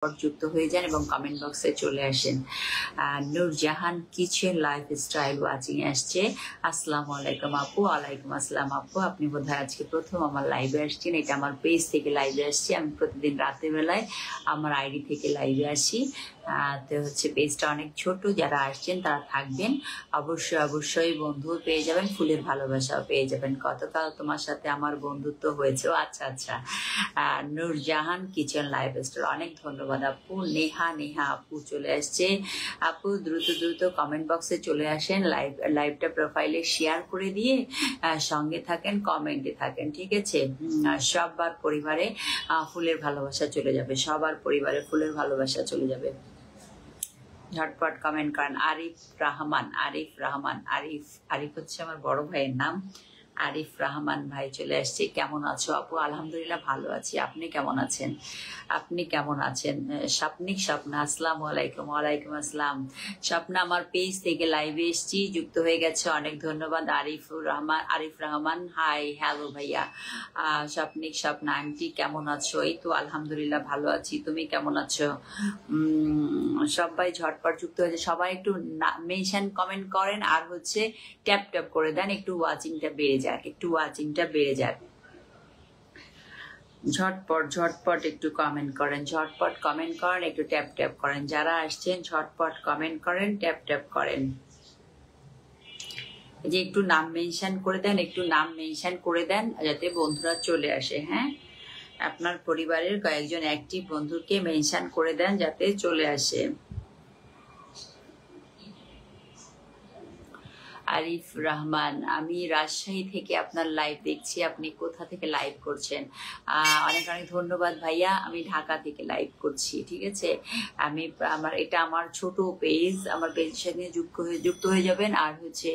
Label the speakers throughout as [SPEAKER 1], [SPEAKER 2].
[SPEAKER 1] যুক্ত হয়ে যান এবং কমেন্ট বক্সে চলে আসেন। নূরজাহান কিচেন লাইফস্টাইল ওয়াচিং আসছে। আসসালামু আলাইকুম আপু। ওয়ালাইকুম আসসালাম আপু। আপনি বোধহয় আজকে প্রথম আমার লাইভে আসছেন। এটা আমার পেজ থেকে লাইভে আসছি। আমি প্রতিদিন রাতের বেলায় আমার আইডি থেকে লাইভে আসি। তো হচ্ছে পেজটা অনেক ছোট, যারা আসছেন তারা থাকবেন। অবশ্যই বন্ধু পেয়ে যাবেন, ফুলের ভালোবাসাও পেয়ে যাবেন। গতকাল তোমার সাথে আমার বন্ধুত্ব হয়েছে। আচ্ছা। নূরজাহান কিচেন লাইফস্টাইল, অনেক ধন্যবাদ আপু। নেহা আপু চলে আসছে। আপু দ্রুত কমেন্ট বক্সে চলে আসেন, লাইভটা প্রোফাইলে শেয়ার করে দিয়ে সঙ্গে থাকেন, কমেন্টে থাকেন, ঠিক আছে? সবার পরিবারে ফুলের ভালোবাসা চলে যাবে, সবার পরিবারে ফুলের ভালোবাসা চলে যাবে। ঝটপট কমেন্ট করেন। আরিফ রহমান, আরিফ হচ্ছে আমার বড় ভাইয়ের নাম। আরিফ রহমান ভাই চলে আসছে। কেমন আছো আপু? আলহামদুলিল্লাহ ভালো আছি। আপনি কেমন আছেন? স্বপ্না, আসসালামু আলাইকুম। ওয়ালাইকুম আসসালাম। স্বপ্না, আমার পেজ থেকে লাইভে এসছি, যুক্ত হয়ে গেছে, অনেক ধন্যবাদ। আরিফ রহমান, হাই, হ্যালো ভাইয়া। স্বপ্না আন্টি কেমন আছো? এই তো আলহামদুলিল্লাহ ভালো আছি। তুমি কেমন আছো? সবাই ঝটপট যুক্ত হয়েছে। সবাই একটু মেনশন কমেন্ট করেন, আর হচ্ছে ট্যাপ করে দেন, একটু ওয়াচিংটা বেড়ে যাক। ঝটপট একটু কমেন্ট করেন, একটু ট্যাপ করেন। যারা আসছেন ঝটপট কমেন্ট করেন, ট্যাপ করেন। যে একটু নাম মেনশন করে দেন, যাতে বন্ধুরা চলে আসে। হ্যাঁ, আপনার পরিবারের কয়েকজন অ্যাক্টিভ বন্ধুকে মেনশন করে দেন যাতে চলে আসে। আরিফ রহমান, আমি রাজশাহী থেকে আপনার লাইভ দেখছি। আপনি কোথা থেকে লাইভ করছেন? অনেক ধন্যবাদ ভাইয়া। আমি ঢাকা থেকে লাইভ করছি, ঠিক আছে? এটা আমার ছোট পেজ, আমার পেজের সাথে যুক্ত হয়ে যাবেন। আর হচ্ছে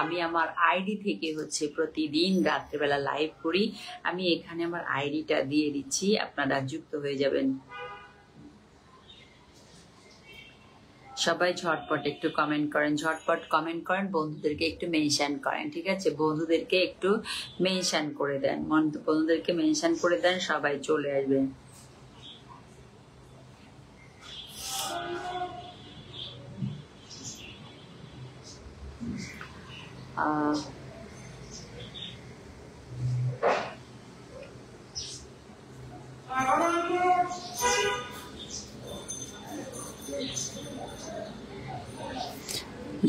[SPEAKER 1] আমি আমার আইডি থেকে হচ্ছে প্রতিদিন রাত্রেবেলা লাইভ করি। আমি এখানে আমার আইডিটা দিয়ে দিচ্ছি, আপনারা যুক্ত হয়ে যাবেন। সবাই ঝটপট একটু কমেন্ট করেন, বন্ধুদেরকে একটু মেনশন করেন, ঠিক আছে? বন্ধুদেরকে একটু মেনশন করে দেন, সবাই চলে আসবেন।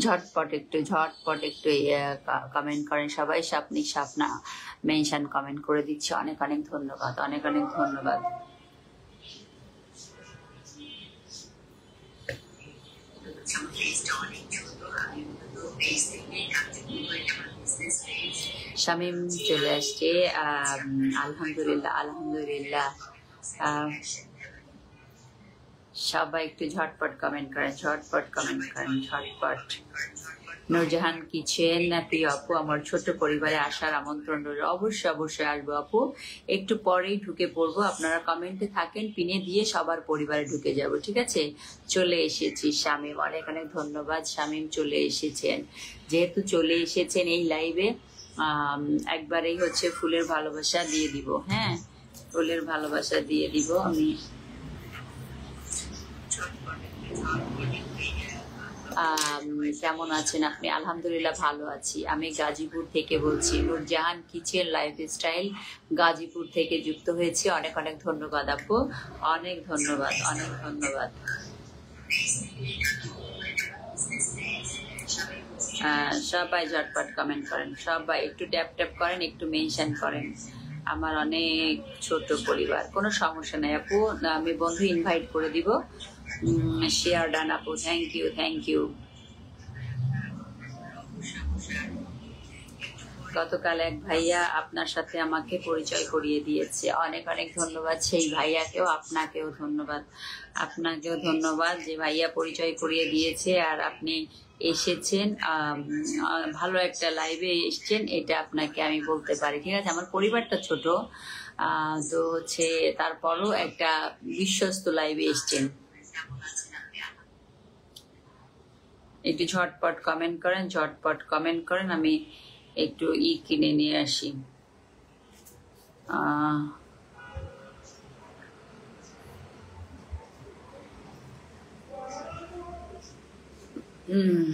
[SPEAKER 1] ঝটপট একটু কমেন্ট করেন সবাই। স্বপ্না মেনশন কমেন্ট করে দিচ্ছে। অনেক ধন্যবাদ, অনেক ধন্যবাদ। শামীম চলে আসছে। আলহামদুলিল্লাহ। সবাই একটু ঝটপট কমেন্ট করেন, ঝটপট। নূরজাহান কিচেন, প্রিয় আপু, আমার ছোট পরিবারে আসার আমন্ত্রণ রইল। অবশ্যই আসবো আপু, একটু পরেই ঢুকে পড়বো। আপনারা কমেন্টে থাকেন, পিনে দিয়ে সবার পরিবারে ঢুকে যাব, ঠিক আছে? চলে এসেছি শামীম, অনেক ধন্যবাদ। শামীম চলে এসেছেন। যেহেতু চলে এসেছেন এই লাইভে, একবারেই হচ্ছে ফুলের ভালোবাসা দিয়ে দিব। হ্যাঁ, ফুলের ভালোবাসা দিয়ে দিব আমি। কেমন আছেন আপনি? আলহামদুলিল্লাহ ভালো আছি। আমি গাজীপুর থেকে বলছি। নূরজাহান কিচেন লাইফস্টাইল গাজীপুর থেকে যুক্ত হয়েছি। অনেক ধন্যবাদ আপু, অনেক ধন্যবাদ। সবাই ঝটপট কমেন্ট করেন, সবাই একটু ট্যাপ করেন, একটু মেনশন করেন। আমার অনেক ছোট পরিবার, কোনো সমস্যা নাই আপু, আমি বন্ধু ইনভাইট করে দিব। শেয়ার ডান আপু, থ্যাংক ইউ। গতকাল এক ভাইয়া আপনার সাথে আমাকে পরিচয় করিয়ে দিয়েছে। অনেক ধন্যবাদ সেই ভাইয়াকেও। আপনাকেও ধন্যবাদ যে ভাইয়া পরিচয় করিয়ে দিয়েছে, আর আপনি এসেছেন, ভালো একটা লাইভে এসছেন, এটা আপনাকে আমি বলতে পারি, ঠিক আছে? আমার পরিবারটা ছোট, তো হচ্ছে তারপরও একটা বিশ্বস্ত লাইভে এসছেন। একটু ঝটপট কমেন্ট করেন, আমি একটু কিনে নিয়ে আসি। উম,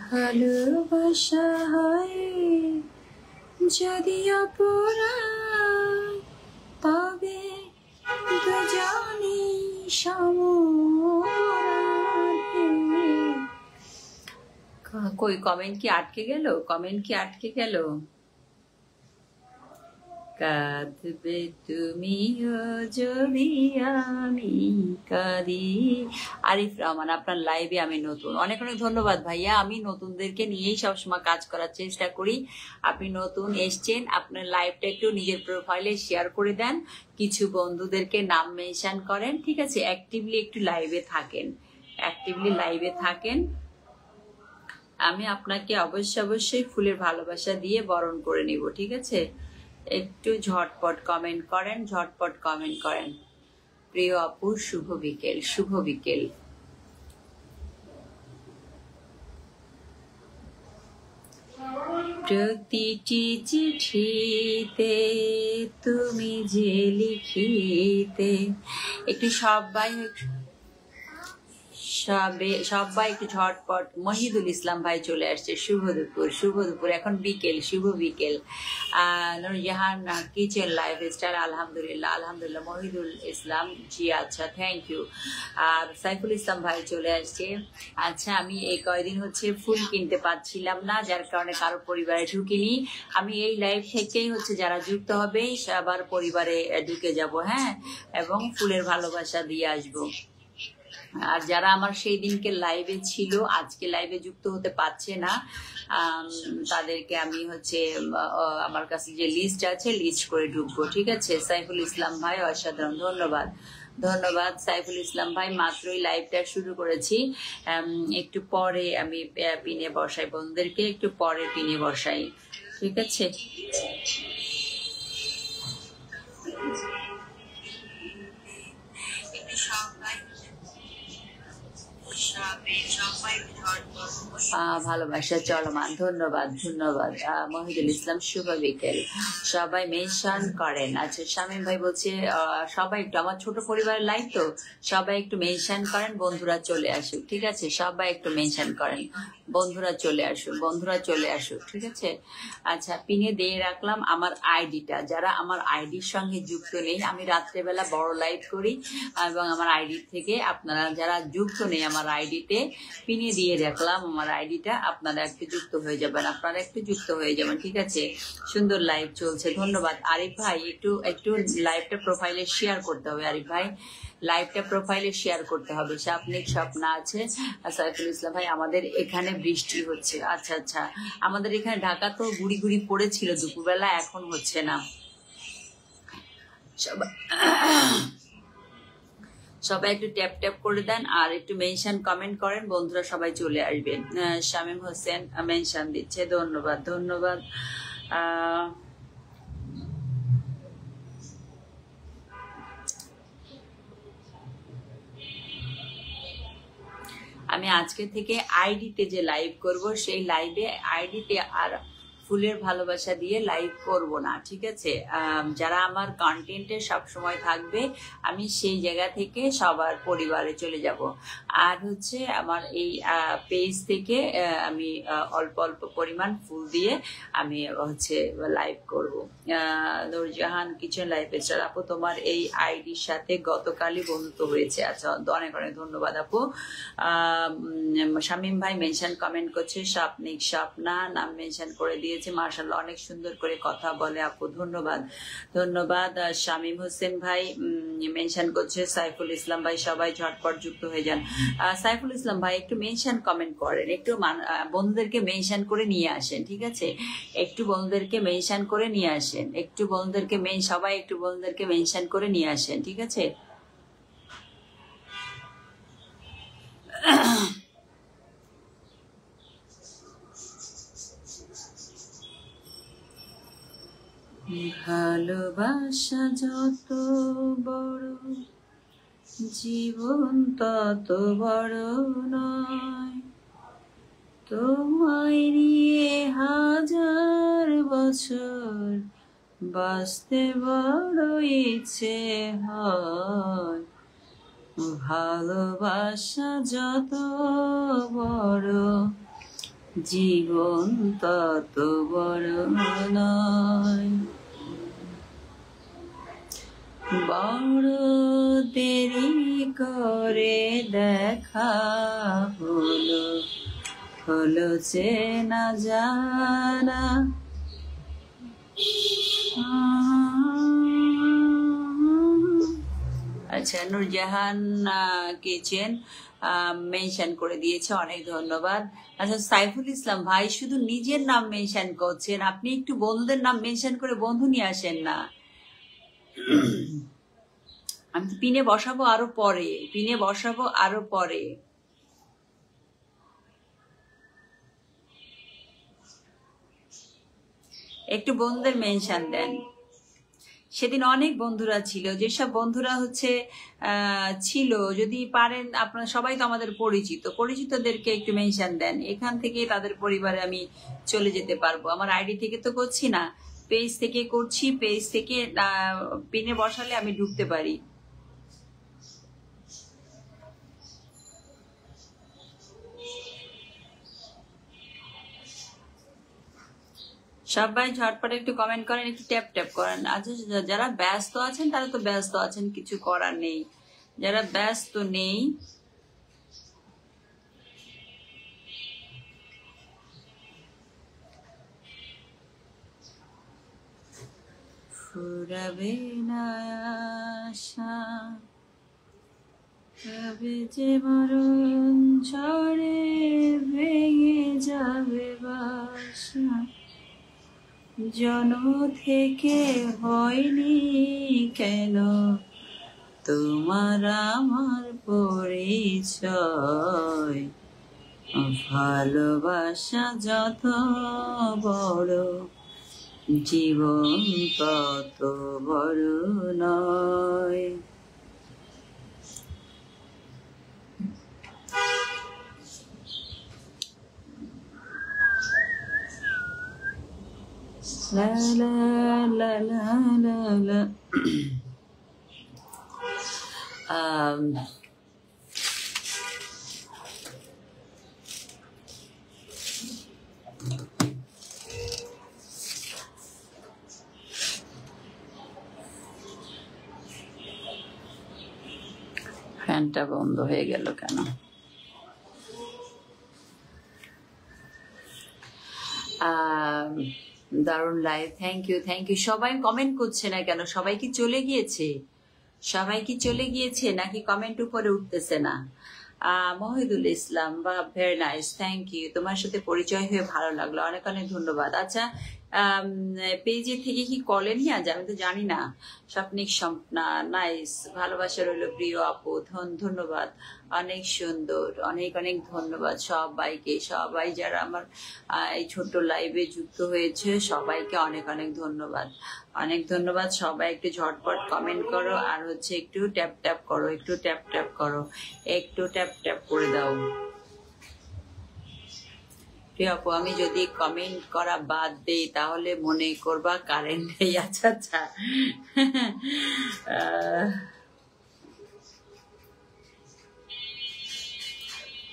[SPEAKER 1] ভালোবাসা হয় যদি অপরাধ, তবে দুজনে সমরাধে। কই কমেন্ট কি আটকে গেল? কমেন্ট কি আটকে গেল? কাঁদবে তুমিও যদি আমি কাঁদি। আরিফ রহমান, আপনার লাইভে আমি নতুন। অনেক অনেক ধন্যবাদ ভাইয়া। আমি নতুনদেরকে নিয়েই সবসময় কাজ করার চেষ্টা করি। আপনি নতুন এসছেন, আপনার লাইভটা একটু নিজের প্রোফাইলে শেয়ার করে দেন, কিছু বন্ধুদেরকে নাম মেনশন করেন, ঠিক আছে? অ্যাক্টিভলি একটু লাইভে থাকেন, অ্যাক্টিভলি লাইভে থাকেন। আমি আপনাকে অবশ্যই ফুলের ভালোবাসা দিয়ে বরণ করে নিব, ঠিক আছে? একটু ঝটপট কমেন্ট করেন, ঝটপট কমেন্ট করেন। প্রিয় আপু, শুভ বিকেল, শুভ বিকেল। প্রতিটি চিঠিতে তুমি যে লিখিতে, একটু সবাই একটু ঝটপট। মহিদুল ইসলাম ভাই চলে আসছে, শুভ দুপুর, শুভ দুপুর, এখন বিকেল, শুভ বিকেল। নুরজাহান কিচেন লাইফ স্টাইল, আলহামদুলিল্লাহ আলহামদুলিল্লাহ। মহিদুল ইসলাম, জি আচ্ছা, থ্যাংক ইউ। আর সাইফুল ইসলাম ভাই চলে আসছে। আচ্ছা, আমি এই কয়দিন হচ্ছে ফুল কিনতে পারছিলাম না, যার কারণে কারো পরিবারে ঢুকিনি। আমি এই লাইভ থেকেই হচ্ছে যারা যুক্ত হবে সবার পরিবারে ঢুকে যাব, হ্যাঁ, এবং ফুলের ভালোবাসা দিয়ে আসবো। আর যারা আমার সেই দিনকে লাইভে ছিল, আজকে লাইভে যুক্ত হতে পারছে না, তাদেরকে আমি হচ্ছে আমার কাছে যে লিস্ট আছে লিস্ট করে ঢুকবো, ঠিক আছে? সাইফুল ইসলাম ভাই, অসাধারণ, ধন্যবাদ ধন্যবাদ সাইফুল ইসলাম ভাই। মাত্রই লাইভটা শুরু করেছি, একটু পরে আমি পিনে বসাই বন্ধুদেরকে, একটু পরে পিনে বসাই, ঠিক আছে? ভালোবাসা চলমান, ধন্যবাদ ধন্যবাদ। মহিদুল ইসলাম, শুভ বিকেল। সবাই মেনশন করেন। আচ্ছা, শামীম ভাই বলছে সবাই একটু, আমার ছোট পরিবারের লাইভ তো, সবাই একটু মেনশন করেন, বন্ধুরা চলে আসুক, ঠিক আছে? সবাই একটু মেনশন করেন, বন্ধুরা চলে আসুক, বন্ধুরা চলে আসুক, ঠিক আছে? আচ্ছা, পিনে দিয়ে রাখলাম আমার আইডিটা। যারা আমার আইডির সঙ্গে যুক্ত নেই, আমি রাত্রেবেলা বড় লাইভ করি এবং আমার আইডি থেকে আপনারা যারা যুক্ত নেই আমার আইডিতে, পিনে দিয়ে রাখলাম আমার আইডিটা, আপনারা একটু যুক্ত হয়ে যাবেন, আপনারা একটু যুক্ত হয়ে যাবেন, ঠিক আছে? সুন্দর লাইভ চলছে, ধন্যবাদ। আরিফ ভাই, একটু একটু লাইভটা প্রোফাইলে শেয়ার করতে হবে, আরিফ ভাই লাইভটা প্রোফাইলে শেয়ার করতে হবে। স্বপ্নিক স্বপ্না আছে, সাইফুল ইসলাম ভাই, আমাদের এখানে বৃষ্টি হচ্ছে। আচ্ছা আচ্ছা, আমাদের এখানে ঢাকা তো গুড়ি গুড়ি পড়েছিল দুপুরবেলা, এখন হচ্ছে না। সবাই একটু ট্যাপ ট্যাপ করে দেন আর একটু মেনশন কমেন্ট করেন, বন্ধুরা সবাই চলে আসবেন। শামীম হোসেন মেনশন দিচ্ছে, ধন্যবাদ ধন্যবাদ। আমি আজকে থেকে আইডিতে যে লাইভ করব, সেই লাইভে আইডিতে আর ফুলের ভালোবাসা দিয়ে লাইভ করব না, ঠিক আছে? যারা আমার কন্টেন্টে সবসময় থাকবে, আমি সেই জায়গা থেকে সবার পরিবারে চলে যাব। আর হচ্ছে আমার এই পেজ থেকে আমি অল্প অল্প পরিমাণ ফুল দিয়ে আমি হচ্ছে লাইভ করব। নূরজাহান কিচেন লাইফ স্টাইল আপু, তোমার এই আইডির সাথে গতকালই বন্ধুত্ব হয়েছে। আচ্ছা, অনেক অনেক ধন্যবাদ আপু। শামীম ভাই মেনশন কমেন্ট করছে, স্বপ্নিক স্বপ্না নাম মেনশন করে দিয়েছে, মার্শাল্লাহ, অনেক সুন্দর করে কথা বলে আপু, ধন্যবাদ ধন্যবাদ। শামীম হোসেন ভাই মেনশন করছে, সাইফুল ইসলাম ভাই, সবাই ঝটপট যুক্ত হয়ে যান। সাইফুল ইসলাম ভাই একটু মেনশন কমেন্ট করেন, একটু বন্ধুদেরকে মেনশন করে নিয়ে আসেন, ঠিক আছে? একটু বন্ধুদেরকে মেনশন করে নিয়ে আসেন, একটু বন্ধুদেরকে সবাই একটু বন্ধুদেরকে মেনশন করে নিয়ে আসেন, ঠিক আছে? ভালোবাসা যত বড়, জীবন তত বড় নয়, তোমায় নিয়ে হাজার বছর বাঁচতে বড় ইচ্ছে হয়। ভালোবাসা যত বড়, জীবন তত বড় নয়। বড় দেরি করে দেখা হলো, হলো চেনা জানা। আচ্ছা, নূরজাহান কিচেন মেনশন করে দিয়েছে, অনেক ধন্যবাদ। আচ্ছা, সাইফুল ইসলাম ভাই শুধু নিজের নাম মেনশন করছেন, আপনি একটু বন্ধুদের নাম মেনশন করে বন্ধু নিয়ে আসেন না। আমি তো পিনে বসাবো আরো পরে, পিনে বসাবো আরো পরে। একটু বন্ধুদের মেনশন দেন। সেদিন অনেক বন্ধুরা ছিল, যেসব বন্ধুরা হচ্ছে ছিল, যদি পারেন আপনারা সবাই তো আমাদের পরিচিতদেরকে একটু মেনশন দেন, এখান থেকে তাদের পরিবারে আমি চলে যেতে পারবো। আমার আইডি থেকে তো করছি না, পেজ থেকে করছি, পেজ থেকে পিনে বসালে আমি ঢুকতে পারি। সবাই ঝটপট একটু কমেন্ট করেন, একটু ট্যাপ ট্যাপ করেন। আচ্ছা, যারা ব্যস্ত আছেন তারা তো ব্যস্ত আছেন, কিছু করার নেই। যারা ব্যস্ত নেই, ফুরাবে না আশা, তবে যে মরণ ঝড়ে ভেঙে যাবে বাসা, জন্ম থেকে হয়নি কেন তোমার আমার পরিচয়, ভালোবাসা যত বড়, জীবন তত বড় নয়। লা লা লা লা লা লা। ফ্যানটা বন্ধ হয়ে গেল কেন? দারুণ live, thank you thank you. সবাই কমেন্ট করছে না কেন? সবাই কি চলে গিয়েছে? সবাই কি চলে গিয়েছে নাকি কমেন্ট উপরে উঠতেছে না? মহিদুল ইসলাম, বা ভেরি নাইস, থ্যাংক ইউ। তোমার সাথে পরিচয় হয়ে ভালো লাগলো, অনেক অনেক ধন্যবাদ। আচ্ছা, পেজে থেকে কি কলে নিয়ে আজ আমি তো জানি না। স্বপ্নিক স্বপ্না, নাইস, ভালোবাসা রইল প্রিয় আপু, ধন্যবাদ, অনেক সুন্দর, অনেক অনেক ধন্যবাদ সবাইকে। সবাই যারা আমার এই ছোট্ট লাইভে যুক্ত হয়েছে সবাইকে অনেক অনেক ধন্যবাদ, অনেক ধন্যবাদ। সবাই একটু ঝটপট কমেন্ট করো, আর হচ্ছে একটু ট্যাপ ট্যাপ করো, একটু ট্যাপ ট্যাপ করো, একটু ট্যাপ ট্যাপ করে দাও। প্রিয় আপু, আমি যদি কমেন্ট করা বাদ দেই তাহলে মনে করবা কারেন্ট নেই। আচ্ছা আচ্ছা,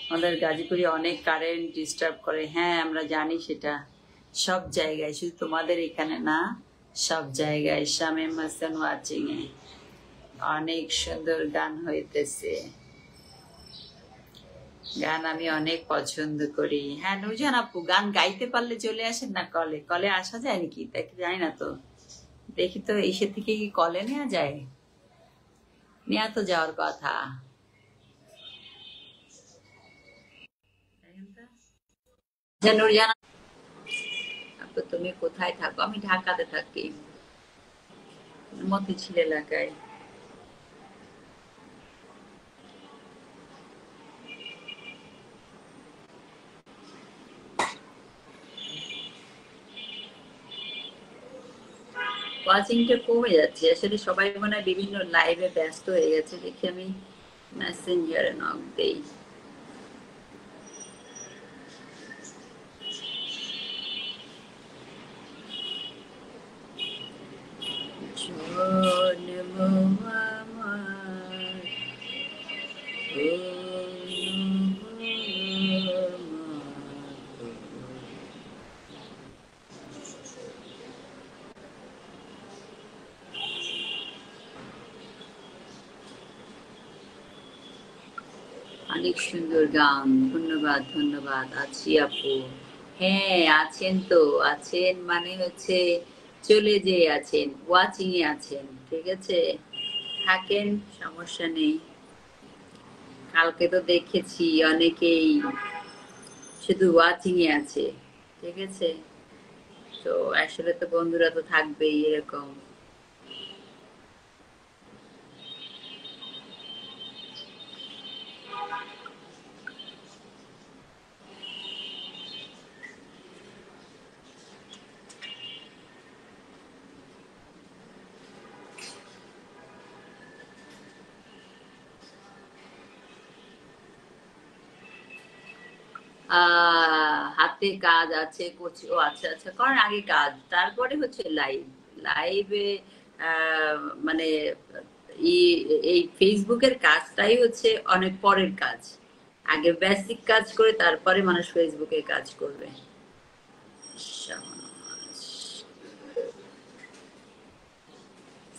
[SPEAKER 1] আমাদের গাজীপুরে অনেক কারেন্ট ডিস্টার্ব করে। হ্যাঁ, আমরা জানি সেটা, সব জায়গায়, শুধু তোমাদের এখানে না, সব জায়গায়। শামীম হাসান ওয়াচিং এ, অনেক সুন্দর গান হইতেছে, গান আমি অনেক পছন্দ করি। হ্যাঁ নুরজাহান আপু, গান গাইতে পারলে চলে আসেন না কলে। কলে আসা যায় নাকি তাকে জানি না তো, দেখি তো এসে থেকে কি কলে নেওয়া যায়? নেওয়া তো যাওয়ার কথা। নুরজাহান আপু, তুমি কোথায় থাকো? আমি ঢাকাতে থাকি, মতিঝিল এলাকায়। ওয়াচিংটা কমে যাচ্ছে আসলে, সবাই মনে হয় বিভিন্ন লাইভে ব্যস্ত হয়ে গেছে। দেখি আমি মেসেঞ্জারে নক দেই। জন্ম আমার অনেক সুন্দর গান, ধন্যবাদ ধন্যবাদ। আছি আপু। হ্যাঁ আছেন তো, আছেন মানে হচ্ছে চলে যে আছেন, ওয়াচিং এ আছেন, ঠিক আছে, থাকেন, সমস্যা নেই। কালকে তো দেখেছি অনেকেই শুধু ওয়াচিং এ আছে, ঠিক আছে। তো আসলে তো বন্ধুরা তো থাকবেই এরকম। হাতে কাজ আছে, করছি। ও আচ্ছা আচ্ছা, করার আগে কাজ, তারপরে হচ্ছে লাইভ। লাইভে মানে এই ফেসবুকের কাজটাই হচ্ছে অনেক পরের কাজ। আগে বেসিক কাজ করে তারপরে মানুষ ফেসবুকে কাজ করবে।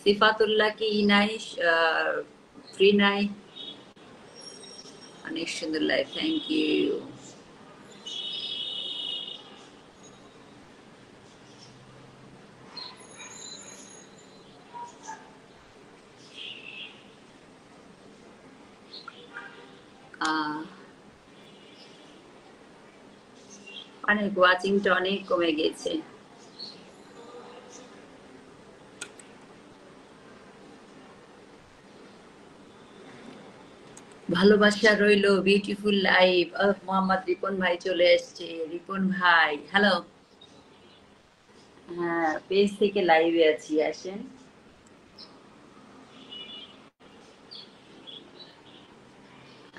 [SPEAKER 1] সিফাতুল্লাহ কি নাই, ফ্রি নাই? অনেক সুন্দর লাইভ, থ্যাংক ইউ। অনেক ওয়াচিংটা অনেক কমে গেছে। ভালোবাসা রইলো, বিউটিফুল লাইফ। মোহাম্মদ রিপন ভাই চলে এসছে। রিপন ভাই হ্যালো। হ্যাঁ, পেজ থেকে লাইভে আছি, আসেন।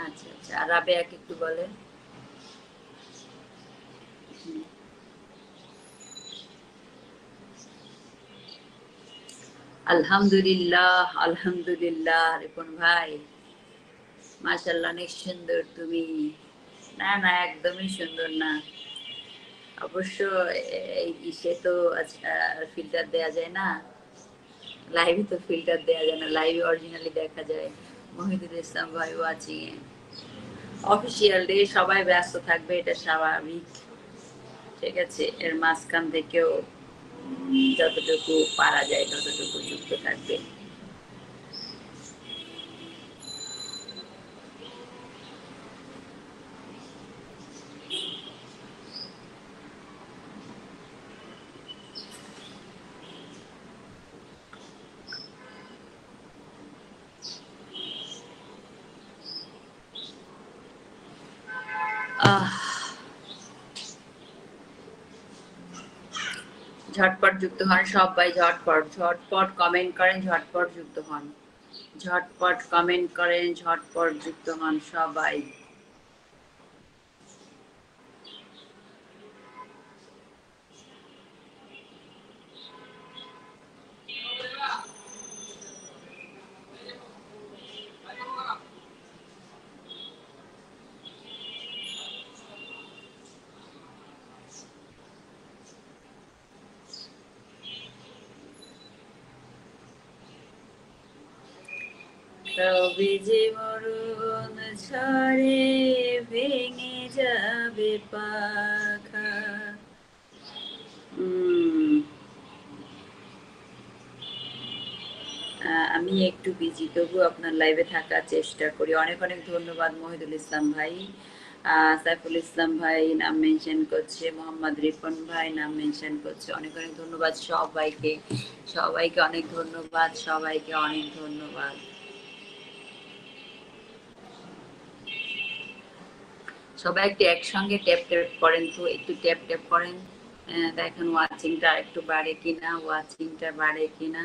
[SPEAKER 1] আচ্ছা আচ্ছা, আর রাবেয়াকে একটু বলেন। আলহামদুলিল্লাহ আলহামদুলিল্লাহ। রিপন ভাই মাশাল্লাহ, অনেক সুন্দর তুমি। না না, একদমই সুন্দর না। অবশ্য এই ইসে তো ফিল্টার দেয়া যায় না, লাইভে তো ফিল্টার দেয়া যায় না, লাইভে অরিজিনালি দেখা যায়। মহিদুল ইসলাম ভাই ওয়াচিং এ। অফিসিয়াল ডে, সবাই ব্যস্ত থাকবে, এটা স্বাভাবিক, ঠিক আছে। এর মাঝখান থেকেও যতটুকু পারা যায় ততটুকু যুক্ত থাকবে। আহ ঝটপট যুক্ত হন সবাই, ঝটপট ঝটপট কমেন্ট করেন, ঝটপট যুক্ত হন, ঝটপট কমেন্ট করেন, ঝটপট যুক্ত হন সবাই। তবে যে মরণ ঝড়ে ভেঙে যাবে পাখা। উম, আমি একটু বিজি, তবু আপনার লাইভে থাকার চেষ্টা করি। অনেক অনেক ধন্যবাদ মহিদুল ইসলাম ভাই, সাইফুল ইসলাম ভাই নাম মেনশন করছে, মোহাম্মদ রিপন ভাই নাম মেনশন করছে। অনেক অনেক ধন্যবাদ সবাইকে, সবাইকে অনেক ধন্যবাদ, সবাইকে অনেক ধন্যবাদ। সবাই একটু একসঙ্গে ট্যাপ ট্যাপ করেন তো, একটু ট্যাপ ট্যাপ করেন। দেখেন ওয়াচিংটা একটু বাড়ে কিনা, ওয়াচিংটা বাড়ে কিনা।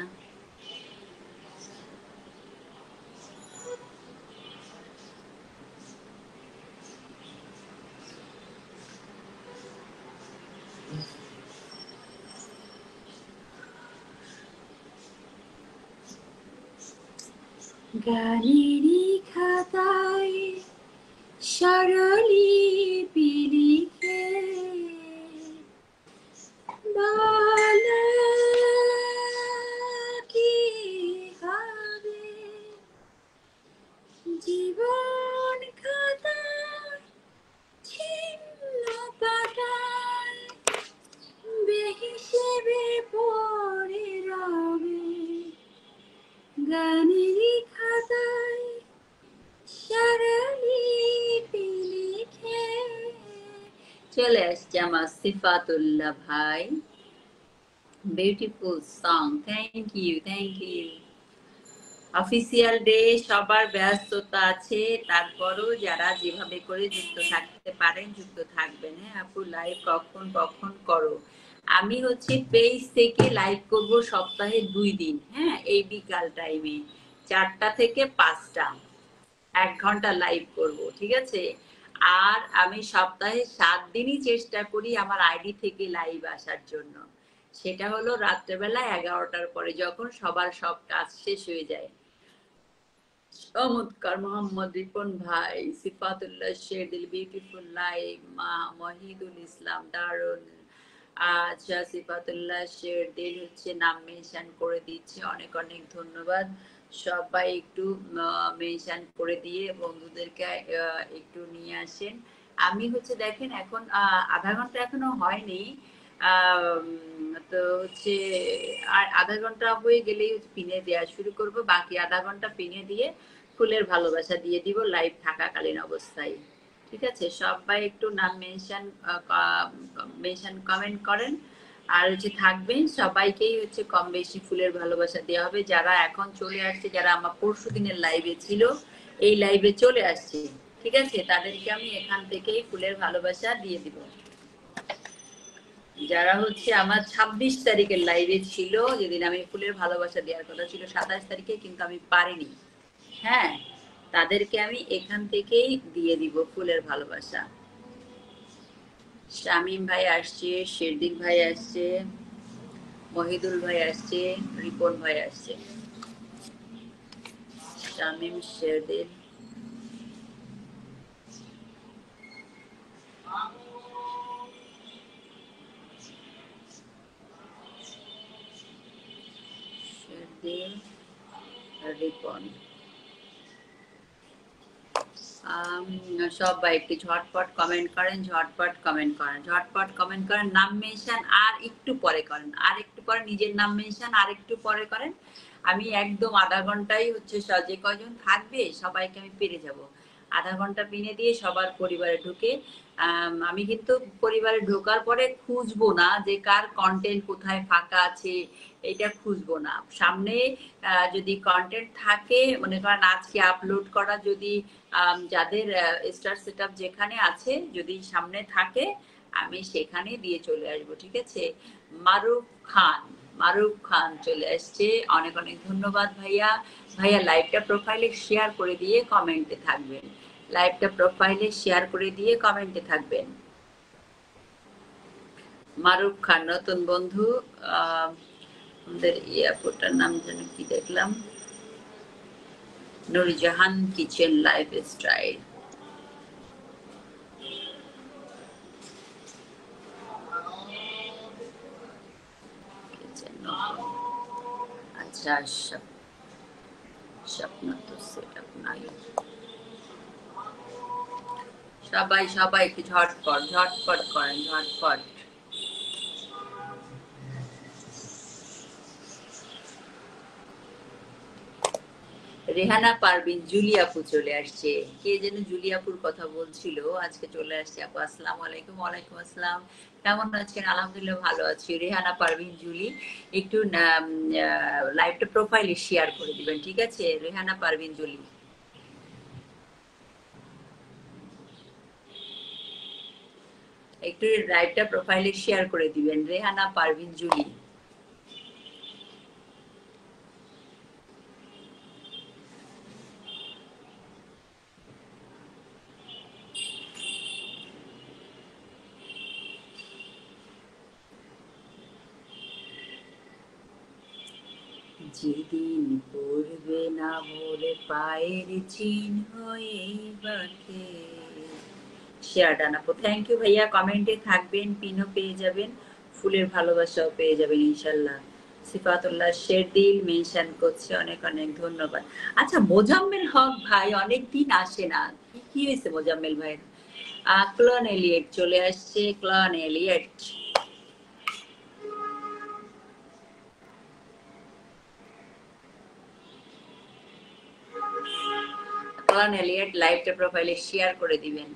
[SPEAKER 1] গানেরই খাতায় স্বরলিপি লিখে বলো কি হবে জীবন খাতা ডায়েরি খাতায় সারালিপি লিখে চলে আসছে আমার সিফাতুল্লাহ ভাই। Beautiful song, thank you, thank you. Official day, সবার ব্যস্ততা আছে, তারপরও যারা যেভাবে করে যুক্ত থাকতে পারেন যুক্ত থাকবেন। হ্যাঁ আপু, লাইভ কখন কখন করো? আমি হচ্ছে পেজ থেকে লাইভ করব সপ্তাহে 2 দিন। হ্যাঁ, এই বিকাল টাইমে 4টা থেকে 5টা, 1 ঘন্টা লাইভ করব, ঠিক আছে? আর আমি সপ্তাহে 7 দিনই চেষ্টা করি আমার আইডি থেকে লাইভ আসার জন্য। সেটা হলো রাত্রেবেলা 11টার পরে, যখন সবার সব কাজ শেষ হয়ে যায়। চমৎকার মোহাম্মদ রিপন ভাই, সিফাতুল্লাহ শেরদিল, বিউটিফুল লাইভ, মহিদুল ইসলাম, দারুন। আচ্ছা, সিফাতুল্লাহ শেরদিল হচ্ছে নাম মেনশন করে দিচ্ছে, অনেক অনেক ধন্যবাদ। সবাই একটু মেনশন করে দিয়ে বন্ধুদেরকে একটু নিয়ে আসেন। আমি হচ্ছে দেখেন এখন আধা ঘন্টা এখনো হয়নি, তো হচ্ছে আর আধা ঘন্টা হয়ে গেলেই পিনে দেওয়া শুরু করব। বাকি আধা ঘন্টা পিনে দিয়ে ফুলের ভালোবাসা দিয়ে দিব লাইভ থাকাকালীন অবস্থায়, ঠিক আছে? সবাই একটু নাম মেনশন কমেন্ট করেন। আর হচ্ছে থাকবেন, সবাইকেই হচ্ছে কম বেশি ফুলের ভালোবাসা দেওয়া হবে। যারা এখন চলে আসছে, যারা আমার পরশু দিনের লাইভে ছিল, এই লাইভে চলে আসছে, ঠিক আছে, তাদেরকে আমি এখান থেকেই ফুলের ভালোবাসা দিয়ে দিব। যারা হচ্ছে আমার 26 তারিখের লাইভে ছিল, যেদিন আমি ফুলের ভালোবাসা দেওয়ার কথা ছিল 27 তারিখে, কিন্তু আমি পারিনি, হ্যাঁ, তাদেরকে আমি এখান থেকেই দিয়ে দিব ফুলের ভালোবাসা। শামীম ভাই আসছে, শেরদিক ভাই আসছে, মহিদুল ভাই আসছে, রিপন ভাই আসছে। শামীম, শেরদিল, শেরদিল, রিপন। সবাই একটু ঝটপট কমেন্ট করেন, ঝটপট কমেন্ট করেন, ঝটপট কমেন্ট করেন। নাম মেনশন আর একটু পরে করেন, আর একটু পরে নিজের নাম মেনশন আর একটু পরে করেন। আমি একদম আধা ঘন্টাই হচ্ছে যে কয়জন থাকবে সবাইকে আমি পেরে যাব। আধা ঘন্টা পিনে দিয়ে সবার পরিবারে ঢুকে আমি কিন্তু পরিবারে ঢোকার পরে খুঁজবো না যে কার কন্টেন্ট কোথায় ফাঁকা আছে, এটা খুঁজবো না। সামনে যদি কন্টেন্ট থাকে, মনে করেন আজকে আপলোড করা, যদি যাদের স্টার সেটআপ যেখানে আছে যদি সামনে থাকে, আমি সেখানে দিয়ে চলে আসবো, ঠিক আছে? মারুফ খান, মারুফ খান চলে আসছে, অনেক অনেক ধন্যবাদ ভাইয়া। ভাইয়া লাইভটা প্রোফাইলে শেয়ার করে দিয়ে কমেন্টে থাকবেন, লাইভটা প্রোফাইলে শেয়ার করে দিয়ে কমেন্টে থাকবেন। মারুফ খান নতুন বন্ধু। আমাদের এয়ারপোর্টটার নাম যেন কি দেখলাম, নুরজাহান কিচেন লাইফ স্টাইল। আচ্ছা, স্বপ্ন তো সেটআপ নাই। সবাই সবাইকে ঝটপট ঝটপট করেন, ঝটপট। রেহানা পারভিন, জুলিয়াপু চলে আসছে। কে যেন জুলিয়াপুর কথা বলছিল, আজকে চলে আসছে আপু। আসসালামু আলাইকুম। ওয়ালাইকুম আসসালাম, কেমন আছেন? আলহামদুলিল্লাহ ভালো আছি। রেহানা পারভিন জুলি, একটু লাইভটা প্রোফাইলে শেয়ার করে দিবেন, ঠিক আছে? রেহানা পারভিন জুলি, একটু লাইভটা প্রোফাইলে শেয়ার করে দিবেন। রেহানা পারভিন জুলি। যেদিন পড়বে না বলে পায়ের চিহ্ন এই বাকে। শেয়ার ডানাপো, থ্যাংক ইউ ভাইয়া। কমেন্টে থাকবেন, পিনও পেয়ে যাবেন, ফুলের ভালোবাসাও পেয়ে যাবেন ইনশাল্লাহ। সিফাতুল্লাহ শেরদিল মেনশন করছে, অনেক অনেক ধন্যবাদ। আচ্ছা, মোজাম্মেল হক ভাই অনেকদিন আসে না, কি হয়েছে মোজাম্মেল ভাই? ক্লন এলিয়েট চলে আসছে, ক্লন এলিয়েট। কলান এলিয়েট লাইভটা প্রোফাইলে শেয়ার করে দিবেন।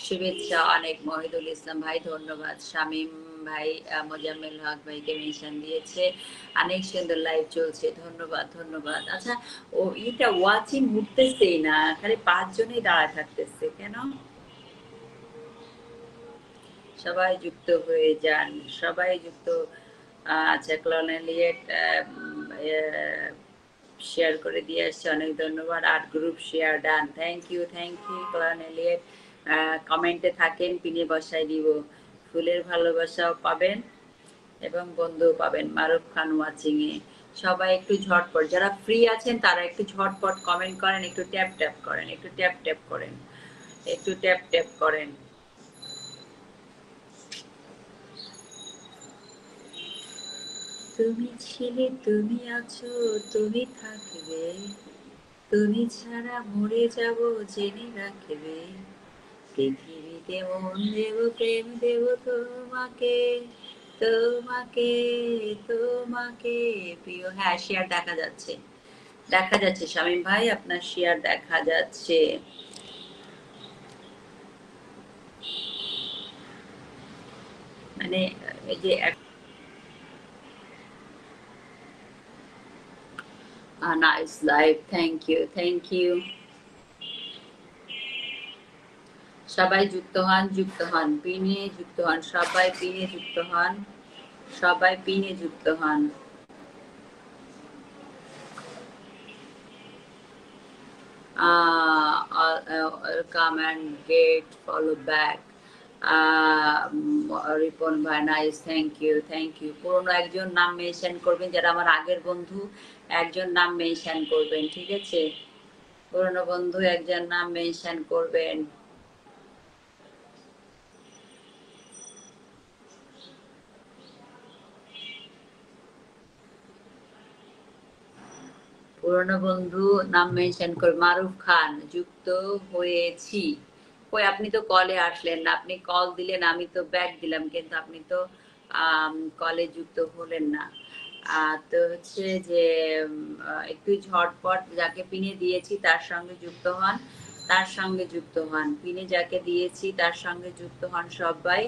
[SPEAKER 1] শুভেচ্ছা অনেক মহিদুল ইসলাম ভাই, ধন্যবাদ। শামীম ভাই মোজাম্মেল হক ভাইকে মেনশন দিয়েছে। অনেক সুন্দর লাইভ চলছে, ধন্যবাদ ধন্যবাদ। আচ্ছা, ও এটা ওয়াচিং উঠতেছেই না, খালি 5 জনেই দাঁড়ায় থাকতেছে কেন? সবাই যুক্ত হয়ে যান, সবাই যুক্ত। আচ্ছা, ক্লোনালিয়েট শেয়ার করে দিয়ে আসছে, অনেক ধন্যবাদ। 8 group share done, thank you ক্লোনালিয়েট। কমেন্টে থাকেন, পিনে বসাই দিব। ফুলের ভালোবাসাও পাবেন এবং বন্ধুও পাবেন। মারুফ খান ওয়াচিং এ। সবাই একটু ঝটপট, যারা ফ্রি আছেন তারা একটু ঝটপট কমেন্ট করেন, একটু ট্যাপ ট্যাপ করেন, একটু ট্যাপ ট্যাপ করেন, একটু ট্যাপ ট্যাপ করেন। তুমি ছিলে, তুমি আছো, তুমি থাকবে, তুমি ছাড়া মরে যাব জেনে রাখবে। পৃথিবীতে মন দেব, প্রেম দেব তোমাকে, তোমাকে, তোমাকে প্রিয়। হ্যাঁ, শেয়ার দেখা যাচ্ছে, দেখা যাচ্ছে শামীম ভাই, আপনার শেয়ার দেখা যাচ্ছে। মানে এই যে nice live, thank you thank you. সবাই যুক্ত হন, যুক্ত হন, পিনে যুক্ত হন, সবাই পিনে যুক্ত হন, সবাই পিনে যুক্ত হন। Come and get follow back. Ripon ভাই nice, thank you thank you. পুরনো একজন নাম মেনশন করবেন, যারা আমার আগের বন্ধু একজন নাম মেনশন করবেন, ঠিক আছে? পুরনো বন্ধু একজন নাম মেনশন করবেন। পুরনো বন্ধু নাম মেনশন করে। মারুফ খান যুক্ত হয়েছি। কই, আপনি তো কলে আসলেন না, আপনি কল দিলেন, আমি তো ব্যাক দিলাম, কিন্তু আপনি তো কলে যুক্ত হলেন না। তো হচ্ছে যে একটু ঝটপট যাকে পিনে দিয়েছি তার সঙ্গে যুক্ত হন, তার সঙ্গে যুক্ত হন, পিনে যাকে দিয়েছি তার সঙ্গে যুক্ত হন সবাই।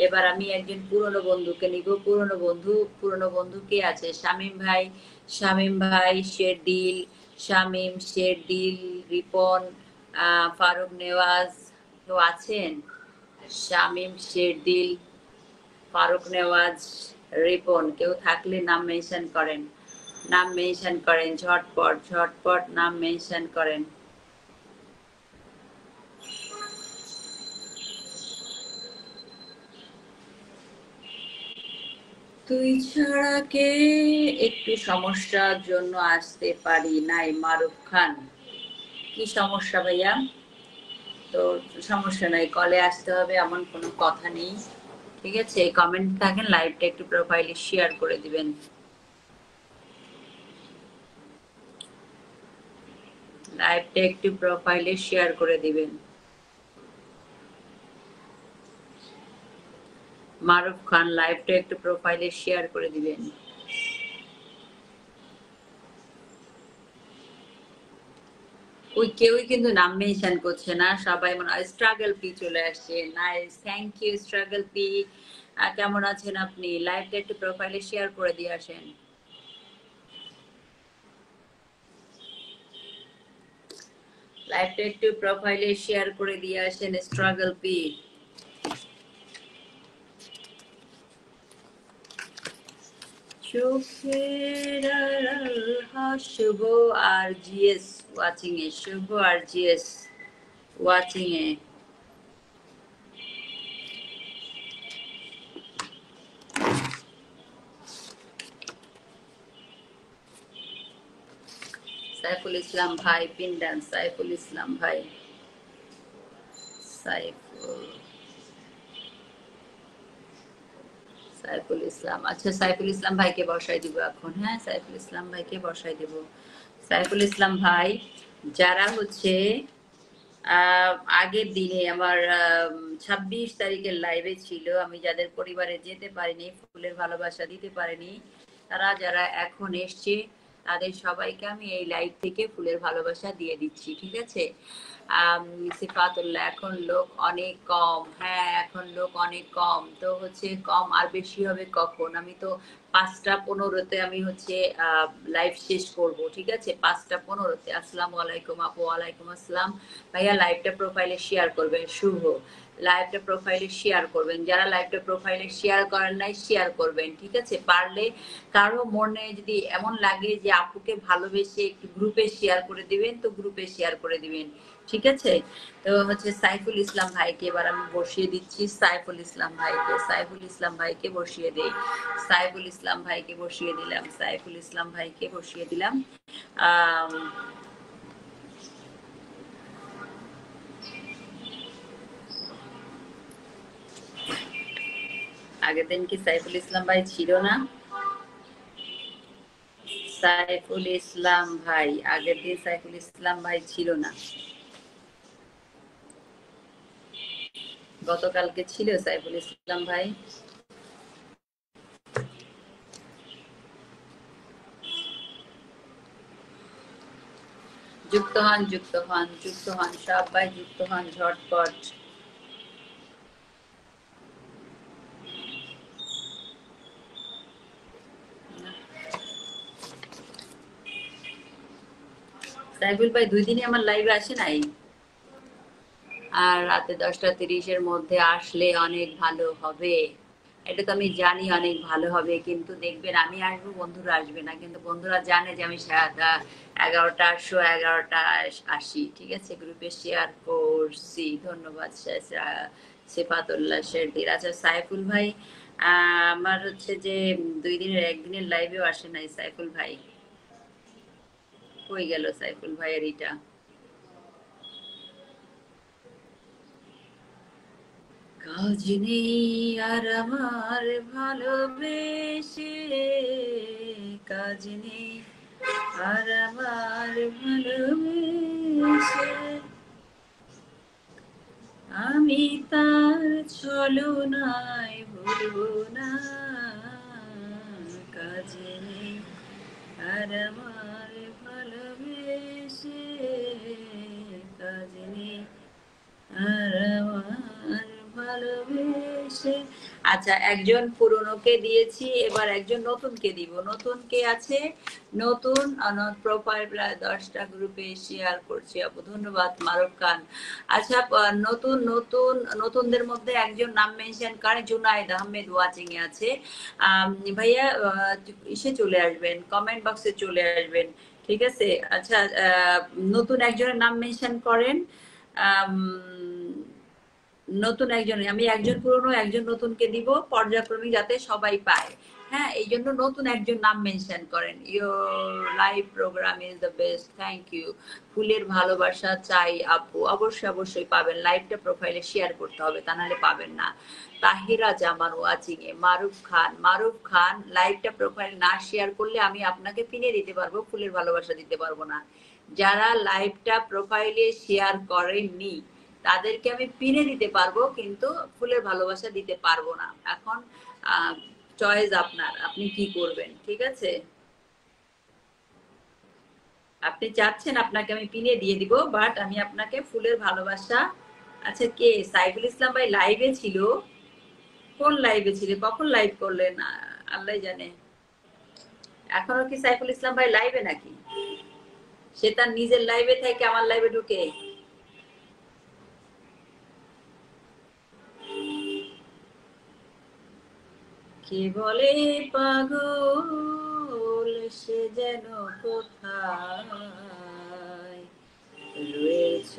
[SPEAKER 1] এবার আমি একজন পুরনো বন্ধুকে নিব। পুরনো বন্ধু কে আছে? শামীম ভাই, শামীম ভাই, শেরদিল, শামীম, শেরদিল, রিপন, ফারুক নেওয়াজ, কেউ আছেন? শামীম, শেরদিল, ফারুক নেওয়াজ, রিপন, কেউ থাকলে নাম মেনশন করেন, নাম মেনশন করেন, ঝটপট ঝটপট নাম মেনশন করেন। তুই ছাড়া কে, একটু সমস্যার জন্য আসতে পারি নাই। মারুফ খান, কি সমস্যা ভাইয়া? তো সমস্যা নাই, কলে আসতে হবে এমন কোনো কথা নেই, ঠিক আছে? কমেন্ট থাকেন, লাইভটা একটু প্রোফাইলে শেয়ার করে দিবেন, লাইভটা একটু প্রোফাইলে শেয়ার করে দিবেন। মারুফ খান, লাইভটা একটু প্রোফাইলে শেয়ার করে দিবেন। ওই কেউই কিন্তু নাম মেনশন করছে না, সবাই মনে হয় স্ট্রাগল পি চলে আসছে। Nice, thank you struggle P. কেমন আছেন আপনি? লাইভটা একটু প্রোফাইলে শেয়ার করে দিয়ে আসেন, লাইভটা একটু প্রোফাইলে শেয়ার করে দিয়ে আসেন স্ট্রাগল পি। চোখের আড়াল, শুভ আর GS watching a, Shubho R GS watching a. Saiful Islam ভাই পিন্ডান, সাইফুল ইসলাম ভাই, সাইফুল, সাইফুল ইসলাম। আচ্ছা, সাইফুল ইসলাম ভাইকে বসাই দিব এখন। হ্যাঁ, সাইফুল ইসলাম ভাইকে বসাই দেব। সাইফুল ইসলাম ভাই, যারা হচ্ছে আহ আগের দিনে আমার 26 তারিখের লাইভে ছিল, আমি যাদের পরিবারে যেতে পারিনি, ফুলের ভালোবাসা দিতে পারিনি, তারা যারা এখন এসছে তাদের সবাইকে আমি এই লাইভ থেকে ফুলের ভালোবাসা দিয়ে দিচ্ছি, ঠিক আছে? সিফাতুল্লাহ, এখন লোক অনেক কম। হ্যাঁ, এখন লোক অনেক কম, তো হচ্ছে কম আর বেশি হবে কখন? আমি তো 5টা 15-তে আমি হচ্ছে লাইভ শেষ করব, ঠিক আছে? 5টা 15-তে। আসসালামু আলাইকুম আপু। ওয়ালাইকুম আসসালাম। ভাইয়া লাইভটা প্রোফাইলে শেয়ার করবেন। শুভ, লাইভটা প্রোফাইলে শেয়ার করবেন। যারা লাইভটা প্রোফাইলে শেয়ার করেন নাই শেয়ার করবেন, ঠিক আছে? পারলে কারো মনে যদি এমন লাগে যে আপুকে ভালোবেসে একটু গ্রুপে শেয়ার করে দিবেন, তো গ্রুপে শেয়ার করে দিবেন, ঠিক আছে? তো হচ্ছে সাইফুল ইসলাম ভাইকে এবার আমি বসিয়ে দিচ্ছি। সাইফুল ইসলাম ভাইকে, সাইফুল ইসলাম ভাইকে বসিয়ে দেই। সাইফুল ইসলাম ভাইকে বসিয়ে দিলাম। সাইফুল ইসলাম ভাইকে বসিয়ে দিলাম। আহ আগের দিন কি সাইফুল ইসলাম ভাই ছিল না? সাইফুল ইসলাম ভাই, আগের দিন সাইফুল ইসলাম ভাই ছিল না? গতকালকে ছিল সাইফুল ইসলাম ভাই? যুক্ত হন, যুক্ত হন, যুক্ত হন, সবাই যুক্ত হন ঝটপট। সাইফুল ভাই 2 দিনই আমার লাইভে আসে নাই, আর রাতে 10টা 30-এর মধ্যে আসলে অনেক ভালো হবে। এটা তো আমি জানি অনেক ভালো হবে, কিন্তু দেখবেন আমি আসবো, বন্ধুরা আসবে না, কিন্তু বন্ধুরা জানে যে আমি 11টা 11টা আসি, ঠিক আছে? গ্রুপে শেয়ার করছি। ধন্যবাদ সেফাতুল্লাহ শেরদির। আচ্ছা সাইফুল ভাই, আমার হচ্ছে যে 2 দিনের একদিনের লাইভেও আসে নাই সাইফুল ভাই। কই গেল সাইফুল ভাইয়ের এটা? কাজ নেই আর আমার ভালোবেসে, কাজ নেই আর আমার ভালোবেসে, আমি তার ছলনায় ভুলবো না। কাজ নেই আর আমার ভালোবেসে, কাজ নেই আর আমার ভালোবেসে। আচ্ছা, একজন পুরনোকে দিয়েছি, এবার একজন নতুনকে দিব। নতুন কে আছে? নতুন প্রোফাইল প্রায় 10টা গ্রুপে শেয়ার করছি আপু, ধন্যবাদ মারুফ খান। আচ্ছা, নতুন নতুন নতুনদের মধ্যে একজন নাম মেনশন করে, জুনাইদ আহমেদ ওয়াচিং এ আছে। ভাইয়া ইসে চলে আসবেন, কমেন্ট বক্সে চলে আসবেন, ঠিক আছে? আচ্ছা, নতুন একজনের নাম মেনশন করেন। আম, নতুন একজন, আমি একজন পুরনো একজন নতুনকে দিব, পর্যায়ক্রমিক যাতে সবাই পায়। হ্যাঁ, এই জন্য নতুন একজন নাম মেনশন করেন। Your live program is the best, thank you. ফুলের ভালোবাসা চাই আপু, অবশ্যই অবশ্যই পাবেন। লাইভটা প্রোফাইলে শেয়ার করতে হবে, তা নাহলে পাবেন না। তাহিরা জামান ওয়াচিং এ। মারুফ খান, মারুফ খান, লাইভটা প্রোফাইল না শেয়ার করলে আমি আপনাকে পিনে দিতে পারবো, ফুলের ভালোবাসা দিতে পারবো না। যারা লাইভটা প্রোফাইলে শেয়ার করেননি তাদেরকে আমি পিনে দিতে পারবো, কিন্তু ফুলের ভালোবাসা দিতে পারবো না। এখন চয়েস আপনার, আপনি কি করবেন, ঠিক আছে? আপনি চাচ্ছেন আপনাকে আমি পিনে দিয়ে দিব, বাট আমি আপনাকে ফুলের ভালোবাসা। আচ্ছা, কে? সাইফুল ইসলাম ভাই লাইভে ছিল? কোন লাইভে ছিল? কখন লাইভ করলেন? আল্লাহ জানে। এখনো কি সাইফুল ইসলাম ভাই লাইভে নাকি? সে তার নিজের লাইভে থেকে আমার লাইভে ঢুকে? কে বলে পাগল, সে যেন কোথায় রয়েছ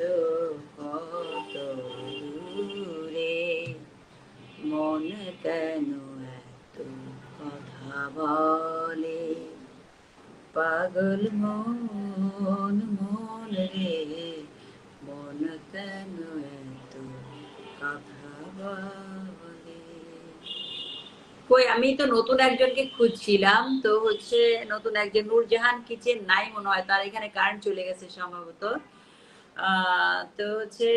[SPEAKER 1] কত দূরে, মন কেন এত কথা বলে, পাগল মন, মন রে, মন কেন এত কথা বলে। কই, আমি তো নতুন একজনকে খুঁজছিলাম, তো হচ্ছে নতুন একজন নূরজাহান কিচেন নাই মনে হয়, তার এখানে কারেন্ট চলে গেছে সম্ভবত। তো হচ্ছে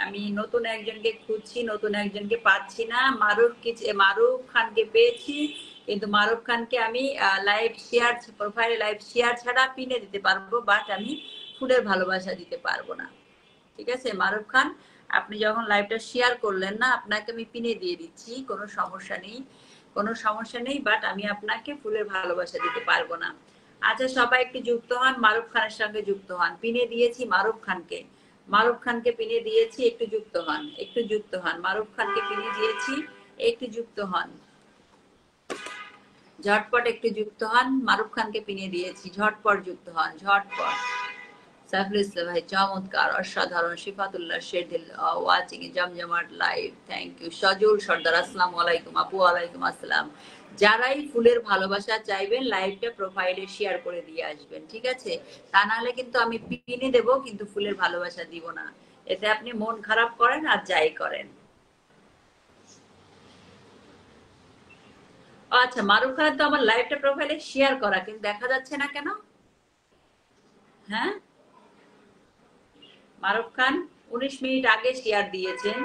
[SPEAKER 1] আমি নতুন একজনকে খুঁজছি, নতুন একজনকে পাচ্ছি না। মারুফ খানকে পেয়েছি, কিন্তু মারুফ খানকে আমি লাইভ শেয়ার, প্রোফাইলে লাইভ শেয়ার ছাড়া পিনে দিতে পারবো, বাট আমি ফুলের ভালোবাসা দিতে পারবো না। ঠিক আছে মারুফ খান, আপনি যখন লাইভটা শেয়ার করলেন না, আপনাকে আমি পিনে দিয়ে দিচ্ছি, কোনো সমস্যা নেই, কোনো সমস্যা নেই, বাট আমি আপনাকে ফুলের ভালোবাসা দিতে পারবো না। আচ্ছা সবাই একটু যুক্ত হন, মারুফ খানের সঙ্গে যুক্ত হন। পিনে দিয়েছি মারুফ খানকে, মারুফ খানকে পিনে দিয়েছি, একটু যুক্ত হন, একটু যুক্ত হন। মারুফ খানকে পিনে দিয়েছি, একটু যুক্ত হন, ঝটপট একটু যুক্ত হন। মারুফ খানকে পিনে দিয়েছি, ঝটপট যুক্ত হন, ঝটপট। সাইফুল ইসলাম ভাই চমৎকার, অসাধারণ। শিফাতুল্লাহ শেরদিল ওয়াচিং জমজমাট লাইভ, থ্যাংক ইউ। সজল সর্দার আসসালামু আলাইকুম আপু। ওয়ালাইকুম আসসালাম। যারাই ফুলের ভালোবাসা চাইবেন লাইভটা প্রোফাইলে শেয়ার করে দিয়ে আসবেন, ঠিক আছে? তা নাহলে কিন্তু আমি পিনে দেব, কিন্তু ফুলের ভালোবাসা দিব না, এতে আপনি মন খারাপ করেন আর যাই করেন। আচ্ছা মারুফ খান তো আমার লাইভটা প্রোফাইলে শেয়ার করা, কিন্তু দেখা যাচ্ছে না কেন? হ্যাঁ মারুফ খান 19 মিনিট আগে শেয়ার দিয়েছেন,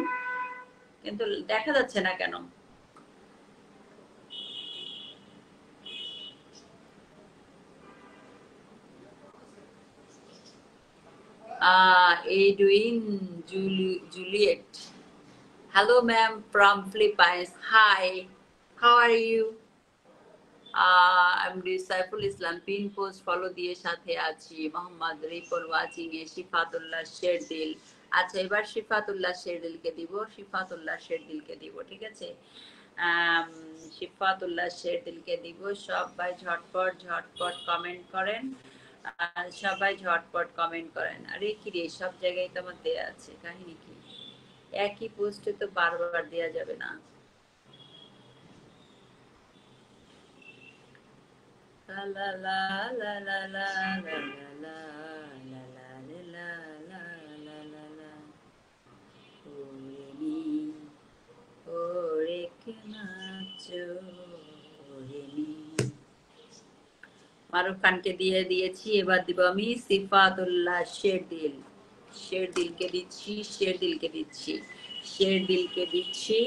[SPEAKER 1] কিন্তু দেখা যাচ্ছে না কেন? Edwin Juliet. Hello, ma'am, from Philippines. Hi, how are you? I'm Saiful Islam. Pin post follow দিয়ে সাথে আছি। Mohammad Ripon watching a শিফাতুল্লাহ Sherdil. আচ্ছা এবার শিফাতুল্লাহ শেরদিলকে দিব, শিফাতুল্লাহ শেরদিলকে দিব, ঠিক আছে? শিফাতুল্লাহ শেরদিলকে দিব। সবাই ঝটপট ঝটপট কমেন্ট করেন, সবাই ঝটপট কমেন্ট করেন। আরে কি রে, সব জায়গায় তো আমার দেয়া আছে, কাহিনী কি? একই পোস্টে তো বারবার দেয়া যাবে না। লা লা লা লা লা লা লা লা লা লা লা লা লা লা লা। ওরে নি, ওরে কে নাচো, ওরে নি। মারুফ খানকে দিয়ে দিয়েছি, এবার দিব আমি সিফাতুল্লাহ শেরদিল। শেরদিলকে দিচ্ছি, শেরদিলকে দিচ্ছি, শেরদিলকে দিচ্ছি।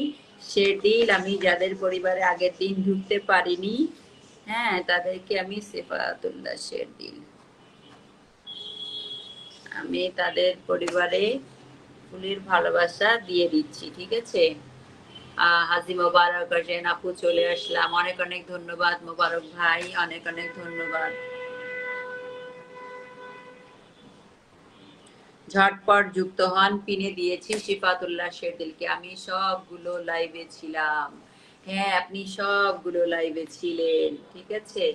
[SPEAKER 1] শেরদিল আমি যাদের পরিবারে আগের দিন ঢুকতে পারিনি, হ্যাঁ তাদেরকে আমি সিফাতুল্লাহ শেরদিল, আমি তাদের পরিবারে ফুলের ভালোবাসা দিয়ে দিচ্ছি, ঠিক আছে? হাজি মোবারক হোসেন আপু চলে আসলাম, অনেক অনেক ধন্যবাদ মোবারক ভাই, অনেক অনেক ধন্যবাদ। ঝটপট যুক্ত হন, পিনে দিয়েছি শিফাতুল্লাহ শেরদিলকে। আমি সবগুলো লাইভে ছিলাম, হ্যাঁ আপনি সবগুলো লাইভে ছিলেন, ঠিক আছে?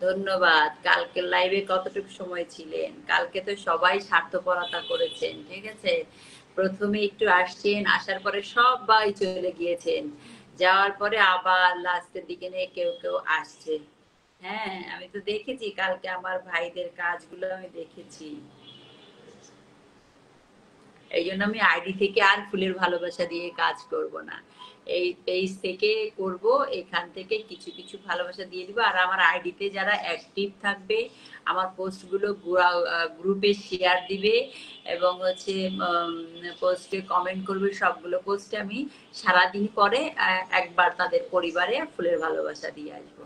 [SPEAKER 1] ধন্যবাদ। কালকে লাইভে কতটুকু সময় ছিলেন? কালকে তো সবাই স্বার্থপরতা করেছেন, ঠিক আছে? প্রথমে একটু আসছেন, আসার পরে সবাই চলে গিয়েছেন, যাওয়ার পরে আবার লাস্টের দিকে নিয়ে কেউ কেউ আসছে। হ্যাঁ আমি তো দেখেছি কালকে আমার ভাইদের কাজগুলো আমি দেখেছি, এই জন্য আমি আইডি থেকে আর ফুলের ভালোবাসা দিয়ে কাজ করব না, এই পেজ থেকে করব, এখান থেকে কিছু কিছু ভালোবাসা দিয়ে দিব। আর আমার আইডিতে যারা অ্যাক্টিভ থাকবে, আমার পোস্টগুলো গ্রুপে শেয়ার দিবে এবং হচ্ছে পোস্টে কমেন্ট করবে, সবগুলো পোস্টে আমি সারাদিন পরে একবার তাদের পরিবারে ফুলের ভালোবাসা দিয়ে আসবো।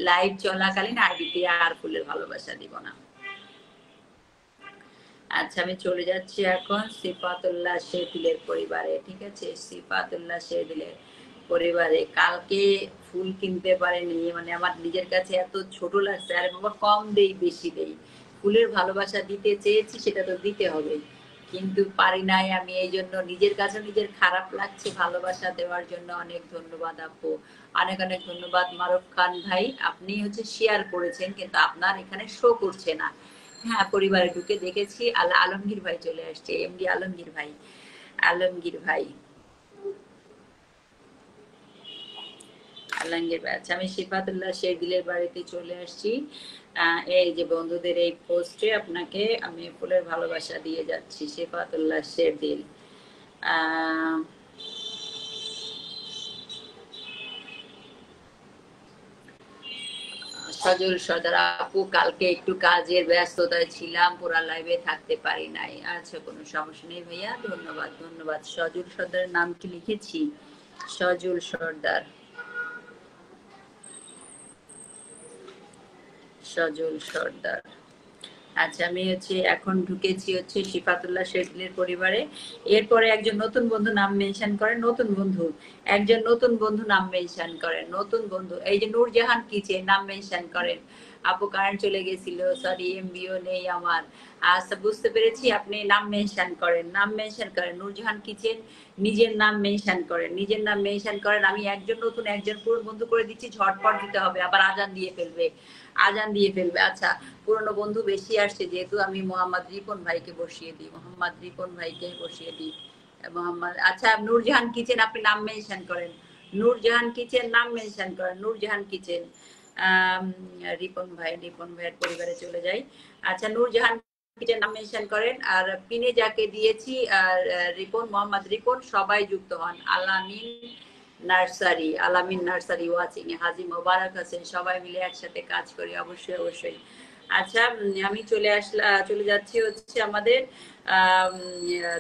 [SPEAKER 1] লাইভ চলাকালীন আইডিতে আর ফুলের ভালোবাসা দিব না। আচ্ছা আমি চলে যাচ্ছি এখন সিফাতুল্লাহ শেরদিলের পরিবারে, ঠিক আছে? সিফাতুল্লাহ শেরদিলের পরিবারে কালকে ফুল কিনতে পারেনি, মানে আমার নিজের কাছে এত ছোট লাগছে। আরে বাবা কম দেই বেশি দেই, ফুলের ভালোবাসা দিতে চেয়েছি, সেটা তো দিতে হবে, কিন্তু পারি নাই আমি, এই জন্য নিজের কাছে নিজের খারাপ লাগছে। ভালোবাসা দেওয়ার জন্য অনেক ধন্যবাদ আপু, অনেক অনেক ধন্যবাদ। মারুফ খান ভাই আপনি হচ্ছে শেয়ার করেছেন, কিন্তু আপনার এখানে শো করছে না। হ্যাঁ পরিবারে ঢুকে দেখেছি, আলমগীর ভাই চলে আসছে, এমডি আলমগীর ভাই, আলমগীর ভাই, আলমগীর ভাই। আচ্ছা আমি শিফাতুল্লাহ শেরদিলের বাড়িতে চলে আসছি। এই যে বন্ধুদের এই পোস্টে আপনাকে আমি ফুলের ভালোবাসা দিয়ে যাচ্ছি, শিফাতুল্লাহ শেরদিল। আহ সজল সর্দার আপু কালকে একটু কাজের ব্যস্ততায় ছিলাম, পুরা লাইভে থাকতে পারি নাই। আচ্ছা কোনো সমস্যা নেই ভাইয়া, ধন্যবাদ ধন্যবাদ। সজল সর্দারের নাম কি লিখেছি? সজল সর্দার, সজল সর্দার। আচ্ছা, আমি হচ্ছে এখন ঢুকেছি হচ্ছে শিফাতুল্লাহ শেরগিলের পরিবারে। এরপরে একজন নতুন বন্ধু নাম মেনশন করেন, নতুন বন্ধু, একজন নতুন বন্ধু নাম মেনশন করেন, নতুন বন্ধু, এই যে নূরজাহান কিচেন নাম মেনশন করেন। আপু কারেন্ট চলে গেছিল, সরি এমবিও নেই আমার। আচ্ছা বুঝতে পেরেছি, আপনি নাম মেনশন করেন, নাম মেনশন করেন, নূরজাহান কিচেন নিজের নাম মেনশন করেন, নিজের নাম মেনশন করেন। আমি একজন নতুন একজন পুরনো বন্ধু করে দিচ্ছি, ঝটপট দিতে হবে, আবার আজান দিয়ে ফেলবে, আজান দিয়ে ফেলবে। আচ্ছা, পুরনো বন্ধু বেশি আসছে যেহেতু আমি মোহাম্মদ রিপন ভাইকে বসিয়ে দিই, মোহাম্মদ রিপন ভাইকে বসিয়ে দিই। মোহাম্মদ, আচ্ছা নূরজাহান কিচেন আপনি নাম মেনশন করেন, নূরজাহান কিচেন নাম মেনশন করেন, নূরজাহান কিচেন। রিপন ভাই, রিপন ভাইয়ের পরিবারে চলে যাই। আচ্ছা নূরজাহান কিচেন নাম মেনশন করেন। আর পিনে যাকে দিয়েছি রিপন, মোহাম্মদ রিপন, সবাই যুক্ত হন। আলামিন নার্সারি, আলামিন নার্সারি ওয়াচিং এ, হাজি মোবারক হোসেন, সবাই মিলে একসাথে কাজ করি, অবশ্যই অবশ্যই। আচ্ছা, আমি চলে যাচ্ছি হচ্ছে আমাদের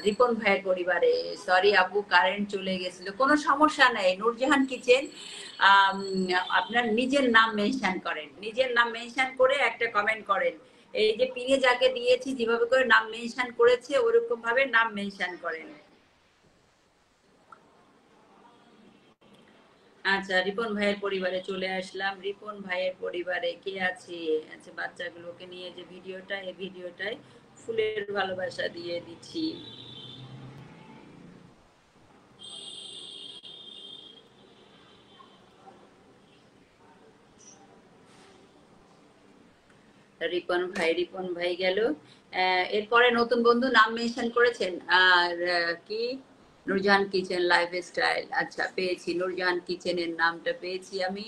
[SPEAKER 1] রিপন ভাইয়ের পরিবারে। সরি আপু কারেন্ট চলে গেছিল, কোনো সমস্যা নেই। নূরজাহান কিচেন আপনার নিজের নাম মেনশন করেন, নিজের নাম মেনশন করে একটা কমেন্ট করেন। এই যে পিনে যাকে দিয়েছি যেভাবে করে নাম মেনশন করেছে ওরকম ভাবে নাম মেনশন করেন। আচ্ছা, রিপন ভাইয়ের পরিবারে চলে আসলাম। রিপন ভাইয়ের পরিবারে কে আছে? আচ্ছা, বাচ্চাগুলোকে নিয়ে যে ভিডিওটা, এই ভিডিওটায় ফুলের ভালোবাসা দিয়ে দিচ্ছি। রিপন ভাই গেল। এরপরে নতুন বন্ধু নাম মেনশন করেছেন আর কি, নূরজাহান কিচেন লাইফস্টাইল। আচ্ছা পেয়েছি, নূরজাহান কিচেনের নামটা পেয়েছি আমি,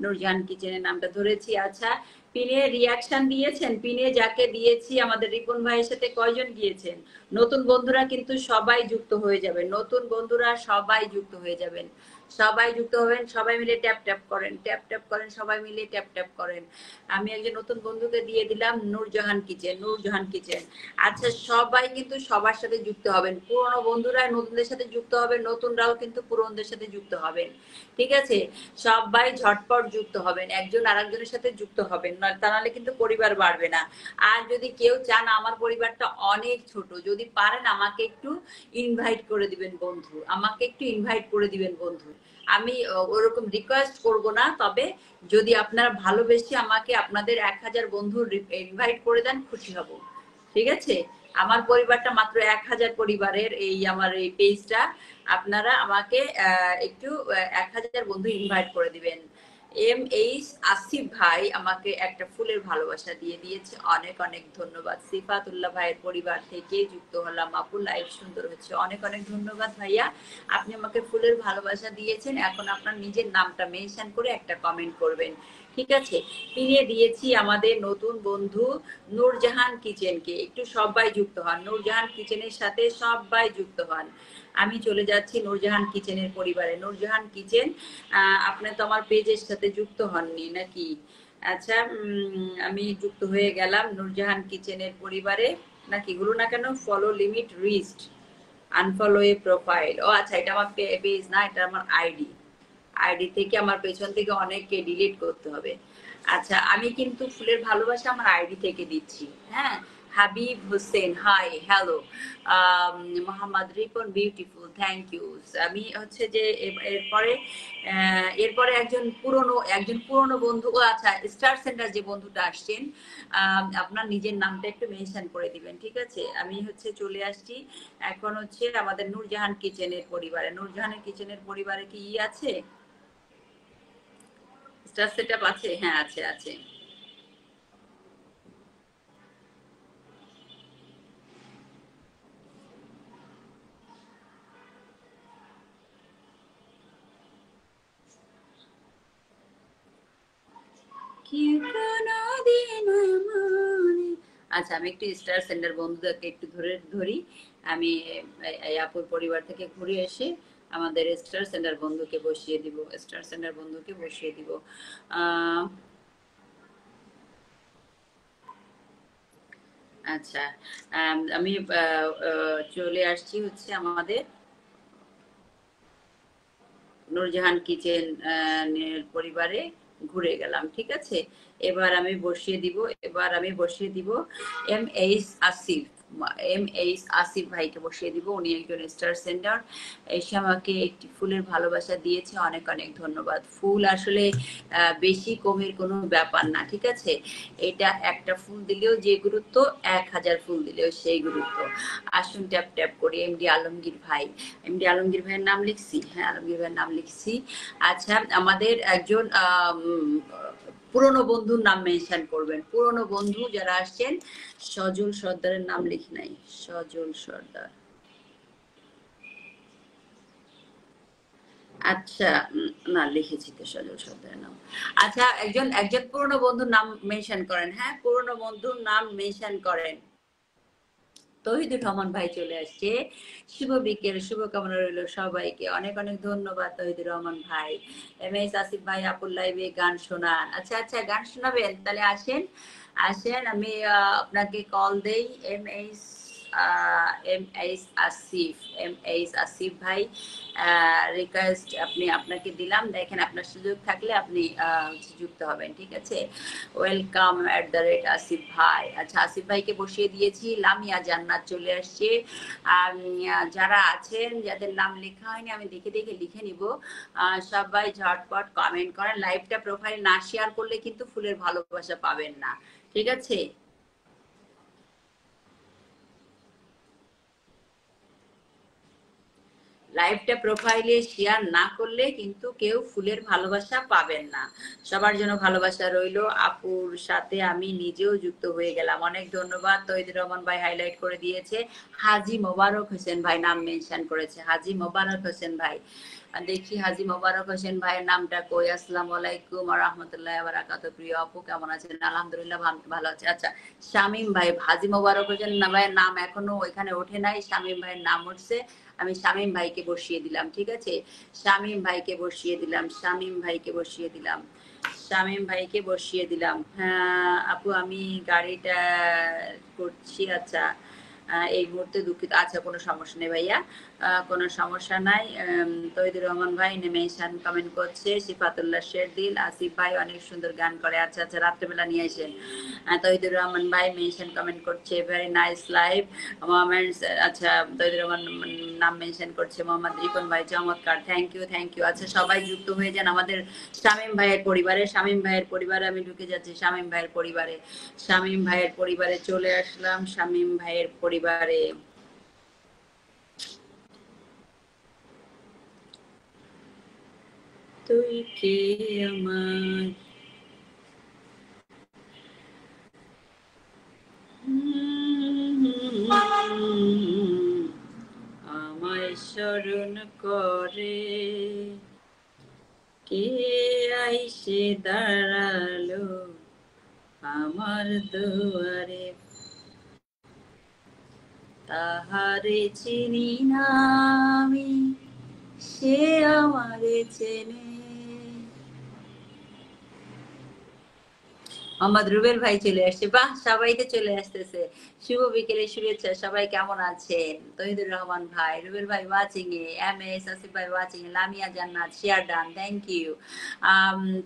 [SPEAKER 1] নূরজাহান কিচেনের নামটা ধরেছি। আচ্ছা, পিনে রিয়াকশন দিয়েছেন, পিনে যাকে দিয়েছি আমাদের রিপন ভাইয়ের সাথে কয়জন গিয়েছেন? নতুন বন্ধুরা কিন্তু সবাই যুক্ত হয়ে যাবেন, নতুন বন্ধুরা সবাই যুক্ত হয়ে যাবেন, সবাই যুক্ত হবেন, সবাই মিলে ট্যাপ ট্যাপ করেন, ট্যাপ ট্যাপ করেন, সবাই মিলে ট্যাপ ট্যাপ করেন। আমি একজন নতুন বন্ধুকে দিয়ে দিলাম নূরজাহান কিচেন, নূরজাহান কিচেন। আচ্ছা, সবাই কিন্তু সবার সাথে যুক্ত হবেন, পুরনো বন্ধুরা নতুনদের সাথে যুক্ত হবেন, নতুনরাও কিন্তু পুরনোদের সাথে যুক্ত হবেন, ঠিক আছে? সবাই ঝটপট যুক্ত হবেন, একজন আরেকজনের সাথে যুক্ত হবেন, তা নাহলে কিন্তু পরিবার বাড়বে না। আর যদি কেউ চান, আমার পরিবারটা অনেক ছোট, যদি পারেন আমাকে একটু ইনভাইট করে দিবেন বন্ধু, আমাকে একটু ইনভাইট করে দিবেন বন্ধু। আমি ওরকম রিকোয়েস্ট করব না, তবে যদি আপনারা ভালোবেসে আমাকে আপনাদের 1000 বন্ধু ইনভাইট করে দেন, খুশি হব, ঠিক আছে? আমার পরিবারটা মাত্র 1000 পরিবারের এই আমার এই পেজটা, আপনারা আমাকে একটু 1000 বন্ধু ইনভাইট করে দিবেন। এইচ আসিফ ভাই আমাকে একটা ফুলের ভালোবাসা দিয়ে দিয়েছে, অনেক অনেক ধন্যবাদ। সিফাতুল্লাহ ভাইয়ের পরিবার থেকে যুক্ত হলাম, আপু লাইভ সুন্দর হচ্ছে, অনেক অনেক ধন্যবাদ ভাইয়া, আপনি আমাকে ফুলের ভালোবাসা দিয়েছেন। এখন আপনার নিজের নামটা মেনশন করে একটা কমেন্ট করবেন, ঠিক আছে? পিনে দিয়েছি আমাদের নতুন বন্ধু নূরজাহান কিচেনকে, একটু সবাই যুক্ত হন, নূরজাহান কিচেনের সাথে সবাই যুক্ত হন। আমি চলে যাচ্ছি নূরজাহান কিচেনের পরিবারে। নূরজাহান কিচেন, আপনি তো আমার পেজের সাথে যুক্ত হননি নাকি? আচ্ছা, আমি যুক্ত হয়ে গেলাম নূরজাহান কিচেনের পরিবারে। নাকি হলো না কেন? ফলো লিমিট রিস্ট, আনফলো এ প্রোফাইল। ও আচ্ছা, এটা আমার পেজ না, এটা আমার আইডি, আইডি থেকে আমার পেছন থেকে অনেককে ডিলিট করতে হবে। আচ্ছা, আমি কিন্তু ফুলের ভালোবাসা আমার আইডি থেকে দিচ্ছি, হ্যাঁ। Habib Hossain, hi hello. Mohammad Ripon beautiful, thank you. আমি হচ্ছে যে এরপরে এরপরে একজন পুরনো বন্ধু, ও আচ্ছা, স্টার সেন্টার যে বন্ধুটা আসছেন, আপনার নিজের নামটা একটু মেনশন করে দিবেন, ঠিক আছে? আমি হচ্ছে চলে আসছি এখন হচ্ছে আমাদের নূরজাহান কিচেনের পরিবারে। নূরজাহানের কিচেনের পরিবারে কি আছে? স্টার সেটআপ আছে? হ্যাঁ আছে, আছে। কি কোনদিন মনে, আচ্ছা আমি একটু স্টার সেন্টার বন্ধুদেরকে একটু ধরি। আমি এই আপুর পরিবার থেকে ঘুরে এসে আমাদের স্টার সেন্টার বন্ধুকে বসিয়ে দিব, স্টার সেন্টার বন্ধুকে বসিয়ে দিব। আহ আচ্ছা, আমি চলে আসছি হচ্ছে আমাদের নূরজাহান কিচেন পরিবারে। ঘুরে গেলাম। ঠিক আছে, এবার আমি বসিয়ে দিব, M.H. আসিফ। M.H. আসিফ ভাইকে বসিয়ে দিব, উনি একজন স্টার সেন্ডার, এসে আমাকে একটি ফুলের ভালোবাসা দিয়েছে, অনেক অনেক ধন্যবাদ। ফুল আসলে বেশি কমের কোনো ব্যাপার না, ঠিক আছে। এটা একটা ফুল দিলেও যে গুরুত্ব, 1000 ফুল দিলেও সেই গুরুত্ব। আসুন ট্যাপ ট্যাপ করি। এমডি আলমগীর ভাই, এমডি আলমগীর ভাইয়ের নাম লিখছি, হ্যাঁ আলমগীর ভাইয়ের নাম লিখছি। আচ্ছা, আমাদের একজন পুরনো বন্ধুর নাম মেনশন করবেন, পুরনো বন্ধু যারা আসছেন। সজল সর্দারের নাম লিখি নাই, সজল সর্দার। আচ্ছা, না লিখেছি তো সজল সর্দারের নাম। আচ্ছা, একজন একজন পুরনো বন্ধুর নাম মেনশন করেন, হ্যাঁ পুরনো বন্ধুর নাম মেনশন করেন। তহিদুর রহমান ভাই চলে আসছে, শুভ বিকেল, শুভকামনা রইল সবাইকে, অনেক অনেক ধন্যবাদ তহিদুর রহমান ভাই। M.H. আসিফ ভাই আপুর লাইভে গান শোনান, আচ্ছা আচ্ছা গান শোনাবেন, তাহলে আসেন, আসেন আমি আপনাকে কল দেই। M.H. M.H. Asif, M.H. Asif ভাই, রিকোয়েস্ট আপনাকে দিলাম, দেখেন আপনার সুযোগ থাকলে আপনি যুক্ত হবেন, ঠিক আছে। ওয়েলকাম @আসিফ ভাই। আচ্ছা, আসিফ ভাইকে বসিয়ে দিয়েছি, লামিয়া জান্নাত চলে আসছে। যারা আছেন যাদের নাম লেখা হয়নি, আমি দেখে দেখে লিখে নিব। সবাই ঝটপট কমেন্ট করেন, লাইভটা প্রোফাইল না শেয়ার করলে কিন্তু ফুলের ভালোবাসা পাবেন না, ঠিক আছে। লাইভটা প্রোফাইলে শেয়ার না করলে কিন্তু কেউ ফুলের ভালোবাসা পাবেন না। সবার জন্য ভালোবাসা রইলো। আপুর সাথে আমি নিজেও যুক্ত হয়ে গেলাম, অনেক ধন্যবাদ। তহিদুর রহমান ভাই হাইলাইট করে দিয়েছে, হাজি মোবারক হোসেন ভাই নাম মেনশন করেছে, হাজি মোবারক হোসেন ভাই। দেখি হাজি মোবারক হোসেন ভাইয়ের নামটা কই। আসসালামু আলাইকুম ওয়া রাহমাতুল্লাহি ওয়া বারাকাতুহু। প্রিয় আপু কেমন আছেন? আলহামদুলিল্লাহ ভালো আছে। আচ্ছা, শামীম ভাই, হাজি মোবারক হোসেন ভাইয়ের নাম এখনো এখানে ওঠে নাই, শামীম ভাইয়ের নাম উঠছে, আমি শামীম ভাইকে বসিয়ে দিলাম, ঠিক আছে। শামীম ভাইকে বসিয়ে দিলাম, শামীম ভাইকে বসিয়ে দিলাম, শামীম ভাইকে বসিয়ে দিলাম। হ্যাঁ আপু, আমি গাড়িটা করছি। আচ্ছা, এই মুহূর্তে দুঃখিত। আচ্ছা, কোনো সমস্যা নেই ভাইয়া, কোনো সমস্যা নাই। তহিদুর রহমান ভাই মেনশন কমেন্ট করছে, সিফাতুল্লাহ শেরদিল, আসিফ ভাই অনেক সুন্দর গান করে। আচ্ছা আচ্ছা, রাত্রেবেলা নিয়ে আসেন। তহিদুর রহমান ভাই মেনশন কমেন্ট করছে, ভেরি নাইস লাইভ মোহাম্মদ। আচ্ছা, তহিদুর রহমান নাম মেনশন করছে, মোহাম্মদ রিপন ভাই চমৎকার, থ্যাংক ইউ থ্যাংক ইউ। আচ্ছা, সবাই যুক্ত হয়ে যান আমাদের শামীম ভাইয়ের পরিবারে, শামীম ভাইয়ের পরিবারে আমি ঢুকে যাচ্ছি, শামীম ভাইয়ের পরিবারে, শামীম ভাইয়ের পরিবারে চলে আসলাম, শামীম ভাইয়ের পরিবারে। তুই কে আমার, আমায় স্মরণ করে কে আইসে দাঁড়ালো আমার দুয়ারে, তাহারে চিনি না আমি, সে আমারে চেনে। মোহাম্মদ রুবেল ভাই চলে আসছে, বাহ সবাইকে চলে আসতেছে। শুভ বিকেলের শুভেচ্ছা, সবাই কেমন আছেন? তহিদুর রহমান ভাই, রুবেল ভাই ওয়াচিং এ, M.H. আসিফ ভাই watching a, Lamia Jannat share done, thank you.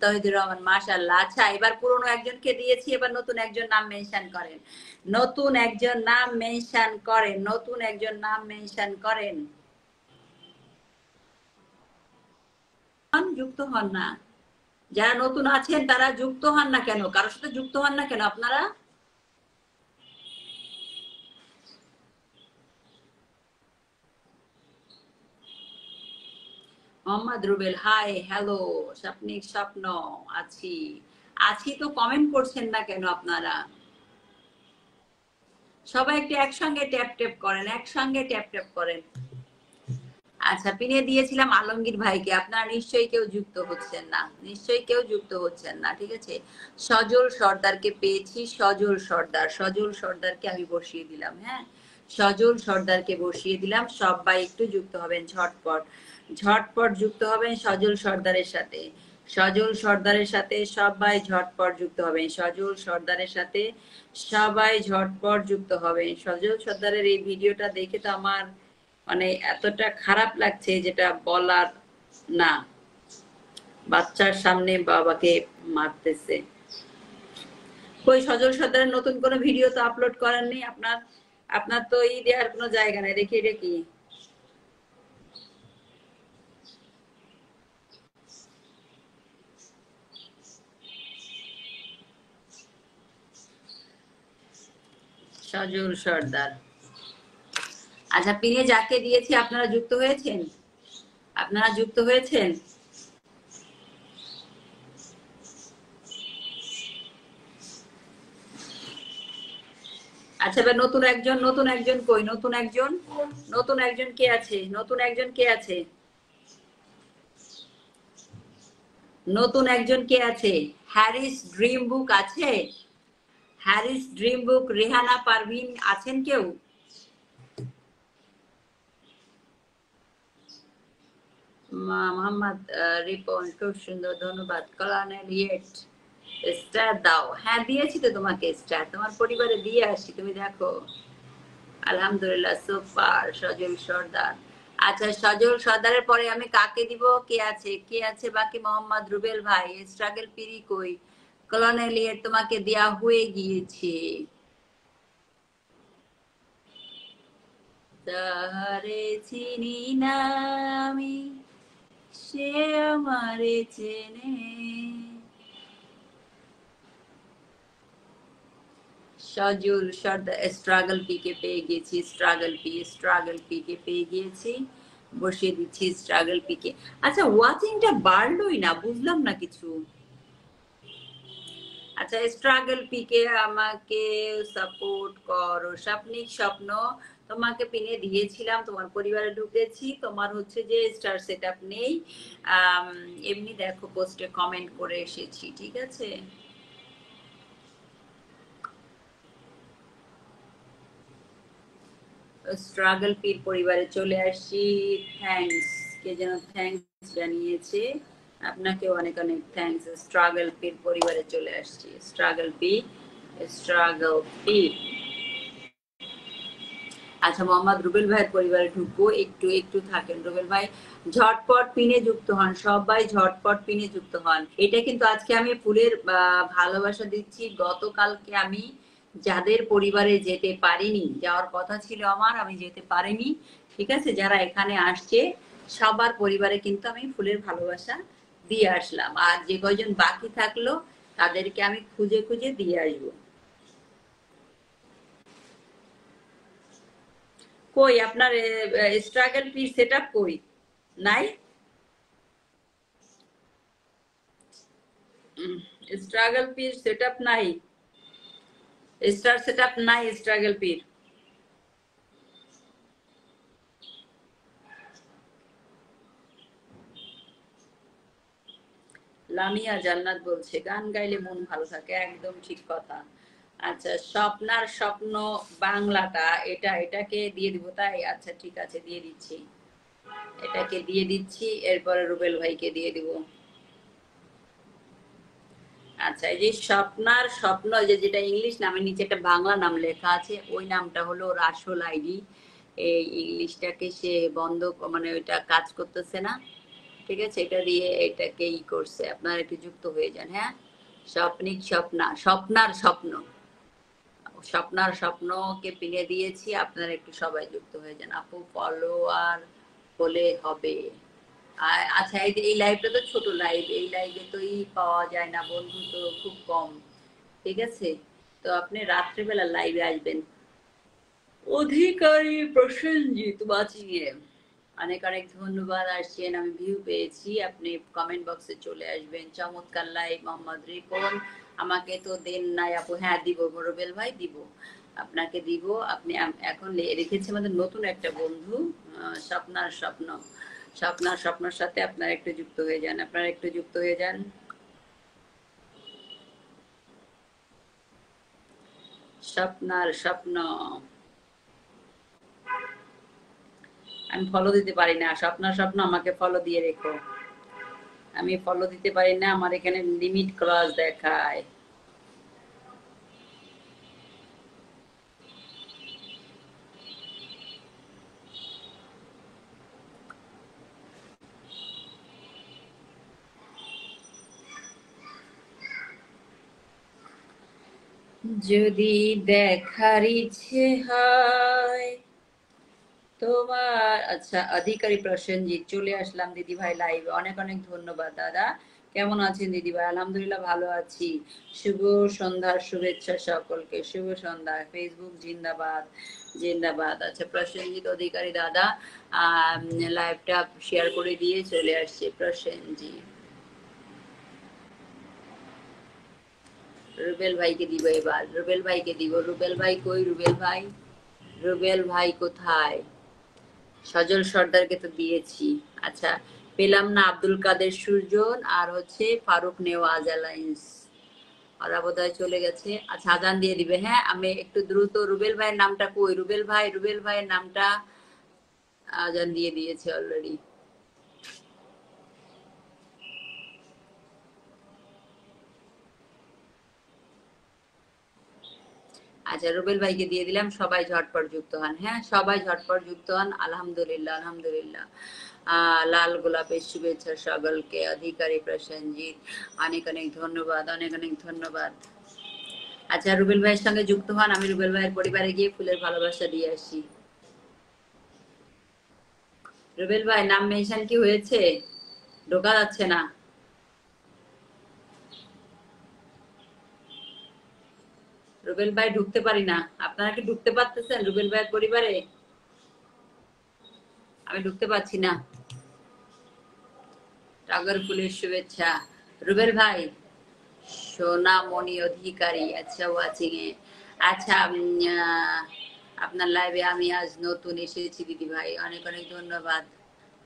[SPEAKER 1] Tohidur Rahman মাশাআল্লাহ। আচ্ছা, এবার পুরনো একজনকে দিয়েছি, এবার নতুন একজন নাম মেনশন করেন, নতুন একজন নাম মেনশন করেন, নতুন একজন নাম মেনশন করেন। যুক্ত হন না, যারা নতুন আছেন তারা যুক্ত হন না কেন? কারোর সাথে যুক্ত হন না কেন আপনারা? Mohammad Rubel, hi hello. স্বপ্নিক স্বপ্ন, আছি আছি তো কমেন্ট করছেন না কেন আপনারা? সবাই একটু একসঙ্গে ট্যাপ ট্যাপ করেন, একসঙ্গে ট্যাপ ট্যাপ করেন। আচ্ছা, পিনে দিয়েছিলাম আলমগীর ভাইকে, আপনারা নিশ্চয়ই কেউ যুক্ত হচ্ছেন না, নিশ্চয়ই কেউ যুক্ত হচ্ছেন না, ঠিক আছে। সজল সর্দারকে পেয়েছি, সজল সর্দার, সজল সর্দারকে আমি বসিয়ে দিলাম, হ্যাঁ সজল সর্দারকে বসিয়ে দিলাম। সবাই একটু যুক্ত হবেন ঝটপট, ঝটপট যুক্ত হবেন সজল সর্দারের সাথে, সজল সর্দারের সাথে সবাই ঝটপট যুক্ত হবেন, সজল সর্দারের সাথে সবাই ঝটপট যুক্ত হবেন। সজল সর্দারের এই ভিডিওটা দেখে তো আমার মানে এতটা খারাপ লাগছে যেটা বলার না, বাচ্চার সামনে বাবাকে মারতেছে। কই সজল সর্দারের নতুন কোনো ভিডিও তো আপলোড করেন নেই আপনার? আপনার তো ই দেওয়ার কোনো জায়গা নাই, দেখি এটা কি? সজল সর্দার। আচ্ছা, পিনে যাকে দিয়েছি আপনারা যুক্ত হয়েছেন? আপনারা যুক্ত হয়েছেন? আচ্ছা, এবার নতুন একজন কই? নতুন একজন কে আছে? নতুন একজন কে আছে? নতুন একজন কে আছে? হ্যারিস ড্রিম বুক আছে? হ্যারিস ড্রিম বুক, রেহানা পারভিন আছেন কেউ? মোহাম্মদ রিপন, খুব সুন্দর, ধন্যবাদ। কলানেল ইয়েট, স্টার দাও। হ্যাঁ, দিয়েছি তো তোমাকে স্টার, তোমার পরিবারে দিয়ে আসি, তুমি দেখো। আলহামদুলিল্লাহ, সুপার। সজল সর্দার। আচ্ছা, সজল সর্দারের পরে আমি কাকে দিব? কে আছে, কে আছে বাকি? মোহাম্মদ রুবেল ভাই, স্ট্রাগল পিরি কই? কলোনেল ইয়েট তোমাকে দেয়া হয়ে গিয়েছে। তাহারে চিনি না আমি, সে আমারে চেনে। সজল সর্দার, স্ট্রাগল পি কে পেয়ে গেছি। স্ট্রাগল পি কে পেয়ে গিয়েছি, বসিয়ে দিচ্ছি স্ট্রাগল পি কে। আচ্ছা, ওয়াচিংটা বাড়লোই না, বুঝলাম না কিছু। আচ্ছা, স্ট্রাগল পি কে আমাকে সাপোর্ট করো। স্বপ্নিক স্বপ্ন, তোমাকে পিনে দিয়েছিলাম, তোমার পরিবারে ঢুকেছি, তোমার হচ্ছে যে স্টার সেট আপ নেই। এমনি দেখো, পোস্টে কমেন্ট করে এসেছি, ঠিক আছে? স্ট্রাগল পির পরিবারে চলে আসছি। থ্যাঙ্কস, কে যেন থ্যাঙ্কস জানিয়েছে। আপনাকে অনেক অনেক থ্যাঙ্কস। স্ট্রাগল পির পরিবারে চলে আসছি। Struggle P, struggle P. আচ্ছা, মোহাম্মদ রুবেল ভাইয়ের পরিবারে ঢুকবো, একটু একটু থাকেন রুবেল ভাই। ঝটপট পিনে যুক্ত হন, সবাই ঝটপট পিনে যুক্ত হন। এটা কিন্তু আজকে আমি ফুলের ভালোবাসা দিচ্ছি। গতকালকে আমি যাদের পরিবারে যেতে পারিনি, যাওয়ার কথা ছিল আমার, আমি যেতে পারিনি, ঠিক আছে, যারা এখানে আসছে সবার পরিবারে কিন্তু আমি ফুলের ভালোবাসা দিয়ে আসলাম। আর যে কয়জন বাকি থাকলো তাদেরকে আমি খুঁজে খুঁজে দিয়ে আসবো। কই আপনার স্ট্রাগল পি সেট আপ কই? নাই? স্ট্রাগল পির সেট আপ নাই? স্টার সেট আপ নাই স্ট্রাগল পির? লামিয়া জান্নাত বলছে গান গাইলে মন ভালো থাকে, একদম ঠিক কথা। আচ্ছা, স্বপ্নার স্বপ্ন বাংলাটা, এটাকে দিয়ে দিব তাই? আচ্ছা, ঠিক আছে, দিয়ে দিচ্ছি। এটাকে দিয়ে দিচ্ছি, এরপরে রুবেল ভাইকে দিয়ে দিব। আচ্ছা, এই যে স্বপ্নার স্বপ্ন, যেটা ইংলিশ নামের নিচে একটা বাংলা নাম লেখা আছে, ওই নামটা হলো ওর আসল আইডি। এই ইংলিশটাকে সে বন্ধ, মানে ওইটা কাজ করতেছে না, ঠিক আছে, এটা দিয়ে এটাকে ই করছে। আপনারা একটু যুক্ত হয়ে যান, হ্যাঁ। স্বপ্নিক স্বপ্না, স্বপ্নার স্বপ্ন, স্বপ্নার স্বপ্নকে পিনে দিয়েছি, আপনারা একটু সবাই যুক্ত হয়ে যান। আপু ফলোয়ার হলে হবে। আচ্ছা, এই লাইভটা তো ছোট লাইভ, এই লাইভে তো ই পাওয়া যায় না, বন্ধু তো খুব কম, ঠিক আছে? তো আপনি রাত্রেবেলা লাইভে আসবেন। অধিকারী প্রসেনজিৎ বাঁচিয়ে, অনেক অনেক ধন্যবাদ। আসছেন, আমি ভিউ পেয়েছি, আপনি কমেন্ট বক্সে চলে আসবেন। চমৎকার লাইভ। মোহাম্মদ রিপন, আমাকে তো দেন নাই আপু। হ্যাঁ, দিব রুবেল ভাই, দিব, আপনাকে দিব। আপনি এখন রেখেছে আমাদের নতুন একটা বন্ধু, স্বপ্নার স্বপ্ন। স্বপ্নার স্বপ্নের সাথে আপনারা একটু যুক্ত হয়ে যান, আপনারা একটু যুক্ত হয়ে যান। স্বপ্নার স্বপ্ন, আমি ফলো দিতে পারি না। স্বপ্নার স্বপ্ন, আমাকে ফলো দিয়ে রেখো। আমি ফলো দিতে পারি না, আমার এখানে লিমিট ক্রস দেখায়। যদি দেখার ইচ্ছে হয় তোমার। আচ্ছা, অধিকারী প্রসেনজিৎ চলে আসলাম দিদি ভাই লাইভে। অনেক অনেক ধন্যবাদ দাদা। কেমন আছেন দিদি ভাই? আলহামদুলিল্লাহ ভালো আছি। শুভ সন্ধ্যার শুভেচ্ছা সকলকে। শুভ সন্ধ্যা। ফেসবুক জিন্দাবাদ জিন্দাবাদ। আচ্ছা, প্রসেনজিৎ অধিকারী দাদা লাইভটা শেয়ার করে দিয়ে চলে আসছে প্রসেনজিৎ। রুবেল ভাইকে দিব এবার, রুবেল ভাইকে দিব। রুবেল ভাই কই? রুবেল ভাই, রুবেল ভাই কোথায়? সজল সর্দারকে তো দিয়েছি। আচ্ছা, পেলাম না। আব্দুল কাদের সুজন আর হচ্ছে ফারুক নেওয়াজ অ্যালায়েন্স, ওরা বোধহয় চলে গেছে। আচ্ছা, আজান দিয়ে দিবে। হ্যাঁ, আমি একটু দ্রুত। রুবেল ভাইয়ের নামটা কই? রুবেল ভাই, রুবেল ভাইয়ের নামটা আজান দিয়ে দিয়েছে অলরেডি। আচ্ছা, রুবেল ভাইকে দিয়ে দিলাম। সবাই ঝটপট যুক্ত হন। হ্যাঁ, সবাই ঝটপট যুক্ত হন। আলহামদুলিল্লাহ আলহামদুলিল্লাহ। লাল গোলাপের শুভেচ্ছা সকলকে। অধিকারী প্রসেনজিৎ, অনেক অনেক ধন্যবাদ, অনেক অনেক ধন্যবাদ। আচ্ছা, রুবেল ভাইয়ের সঙ্গে যুক্ত হন। আমি রুবেল ভাইয়ের পরিবারে গিয়ে ফুলের ভালোবাসা দিয়ে আসি। রুবেল ভাই নাম মেনশন কি হয়েছে? ঢোকা যাচ্ছে না। রুবেল ভাই ঢুকতে পারি না। আপনারা কি ঢুকতে পারতেছেন রুবেল ভাইয়ের পরিবারে? আমি ঢুকতে পারছি না। টগর ফুলের শুভেচ্ছা। রুবেল ভাই, সোনামণি অধিকারী, আচ্ছা ওয়াচিং এ। আচ্ছা, আপনার লাইভে আমি আজ নতুন এসেছি দিদি ভাই। অনেক অনেক ধন্যবাদ,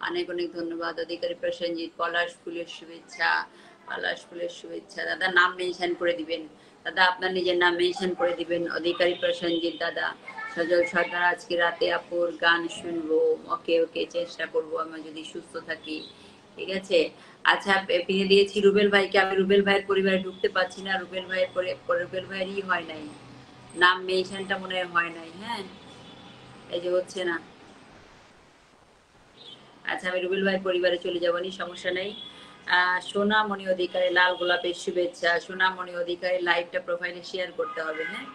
[SPEAKER 1] অনেক অনেক ধন্যবাদ। অধিকারী প্রসেনজিৎ, পলাশ ফুলের শুভেচ্ছা, পলাশ ফুলের শুভেচ্ছা। দাদা নাম মেনশন করে দিবেন। দাদা আপনার নিজের নাম মেনশন করে দিবেন। অধিকারী প্রসেনজিৎ দাদা। সজল সরকার, আজকে রাতে আপুর গান শুনবো। ওকে ওকে, চেষ্টা করবো আমি যদি সুস্থ থাকি। ঠিক আছে। আচ্ছা, পেয়ে দিয়েছি রুবেল ভাইকে। আমি রুবেল ভাইয়ের পরিবারে ঢুকতে পারছি না। রুবেল ভাইয়ের রুবেল ভাইয়েরই হয় নাই, নাম মেনশনটা মনে হয় নাই। হ্যাঁ, এই যে হচ্ছে না। আচ্ছা, আমি রুবেল ভাইয়ের পরিবারে চলে যাবো, নি সমস্যা নেই। সোনামণি অধিকারী, লাল গোলাপের শুভেচ্ছা। সোনামণি অধিকারী লাইভটা প্রোফাইলে শেয়ার করতে হবে। হ্যাঁ,